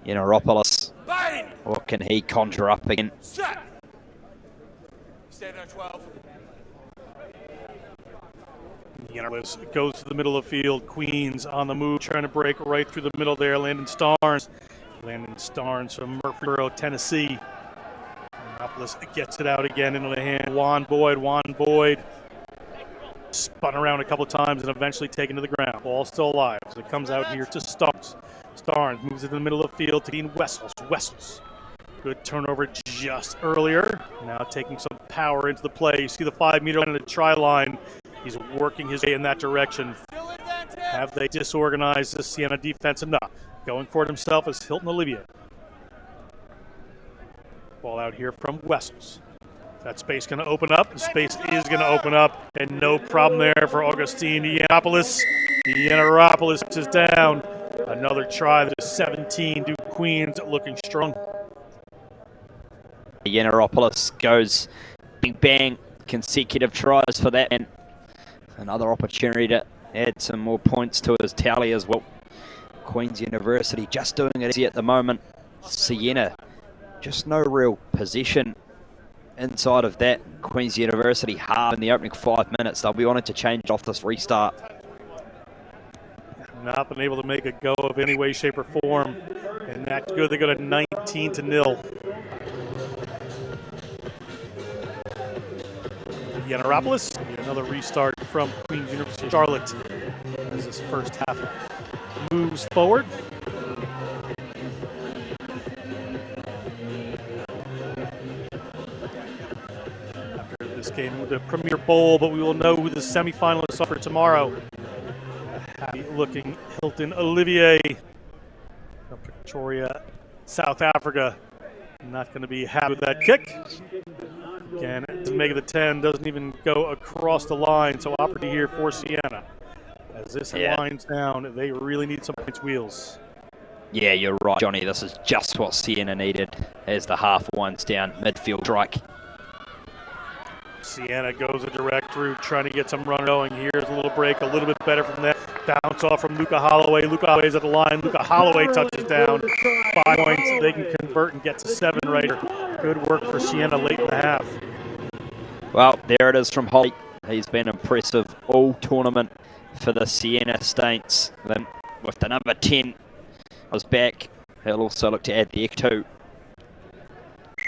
Yenarapoulos. What can he conjure up again? Stand at 12. Yenarapoulos goes to the middle of the field. Queens on the move, trying to break right through the middle there. Landon Starnes from Murfreesboro, Tennessee. Yenarapoulos gets it out again into the hand. Juan Boyd. Spun around a couple times and eventually taken to the ground. Ball still alive. So it comes out here to Starnes. Starnes moves it in the middle of the field to Dean Wessels. Wessels. Good turnover just earlier. Now taking some power into the play. You see the 5-meter line and the try line. He's working his way in that direction. Have they disorganized the Siena defense enough? Going for it himself is Hilton Olivier. Ball out here from Wessels. That space going to open up. The space is going to open up, and no problem there for Augustine Yiannopoulos. Yiannopoulos is down. Another try. There's 17. Duke Queens looking strong. Yiannopoulos goes bing bang, consecutive tries for that, and another opportunity to add some more points to his tally as well. Queen's University just doing it easy at the moment. Siena, just no real possession inside of that. Queen's University hard in the opening 5 minutes. They'll be wanting to change off this restart. Not been able to make a go of any way, shape, or form, and that's good. They go to 19-0. Yiannopoulos, another restart from Queen's University Charlotte as this first half moves forward. After this game, the Premier Bowl, but we will know who the semifinalists are for tomorrow. Happy-looking Hilton Olivier from Pretoria, South Africa. Not going to be happy with that kick. Again, it doesn't make it the 10, doesn't even go across the line. So opportunity here for Siena. As this winds down, they really need some points wheels. Yeah, you're right, Johnny. This is just what Siena needed as the half winds down. Midfield strike. Siena goes a direct route, trying to get some run going. Here's a little break, a little bit better from that. Bounce off from Luca Holloway. Luca Holloway's at the line. Luca Holloway touches down. 5 points. They can convert and get to 7 right here. Good work for Siena late in the half. Well, there it is from Holly. He's been impressive all tournament for the Siena Saints. Then with the number 10 was back. He'll also look to add the X2.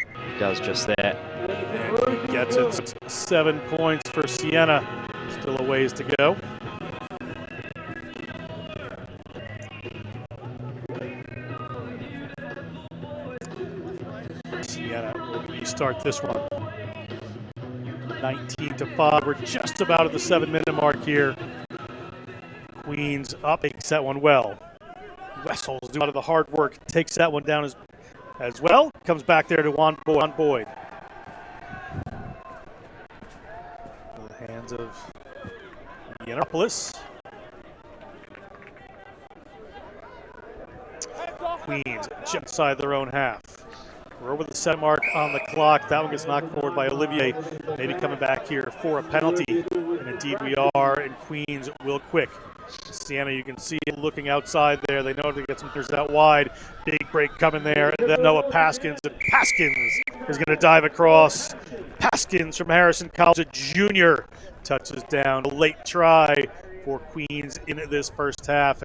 He does just that. And he gets it. 7 points for Siena. Still a ways to go. Siena will restart this one. 19-5. We're just about at the 7-minute mark here. Queens up, takes that one well. Wessels do a lot of the hard work, takes that one down as well. Comes back there to Juan Boyd. The hands of Yiannopoulos. Queens just inside their own half. We're over the set mark on the clock. That one gets knocked forward by Olivier. Maybe coming back here for a penalty. And indeed we are, and Queens will quick. Siena, you can see it looking outside there. They know to get some players out wide. Big break coming there. And then Noah Paskins. And Paskins is going to dive across. Paskins from Harrison College, a junior, touches down. A late try for Queens in this first half.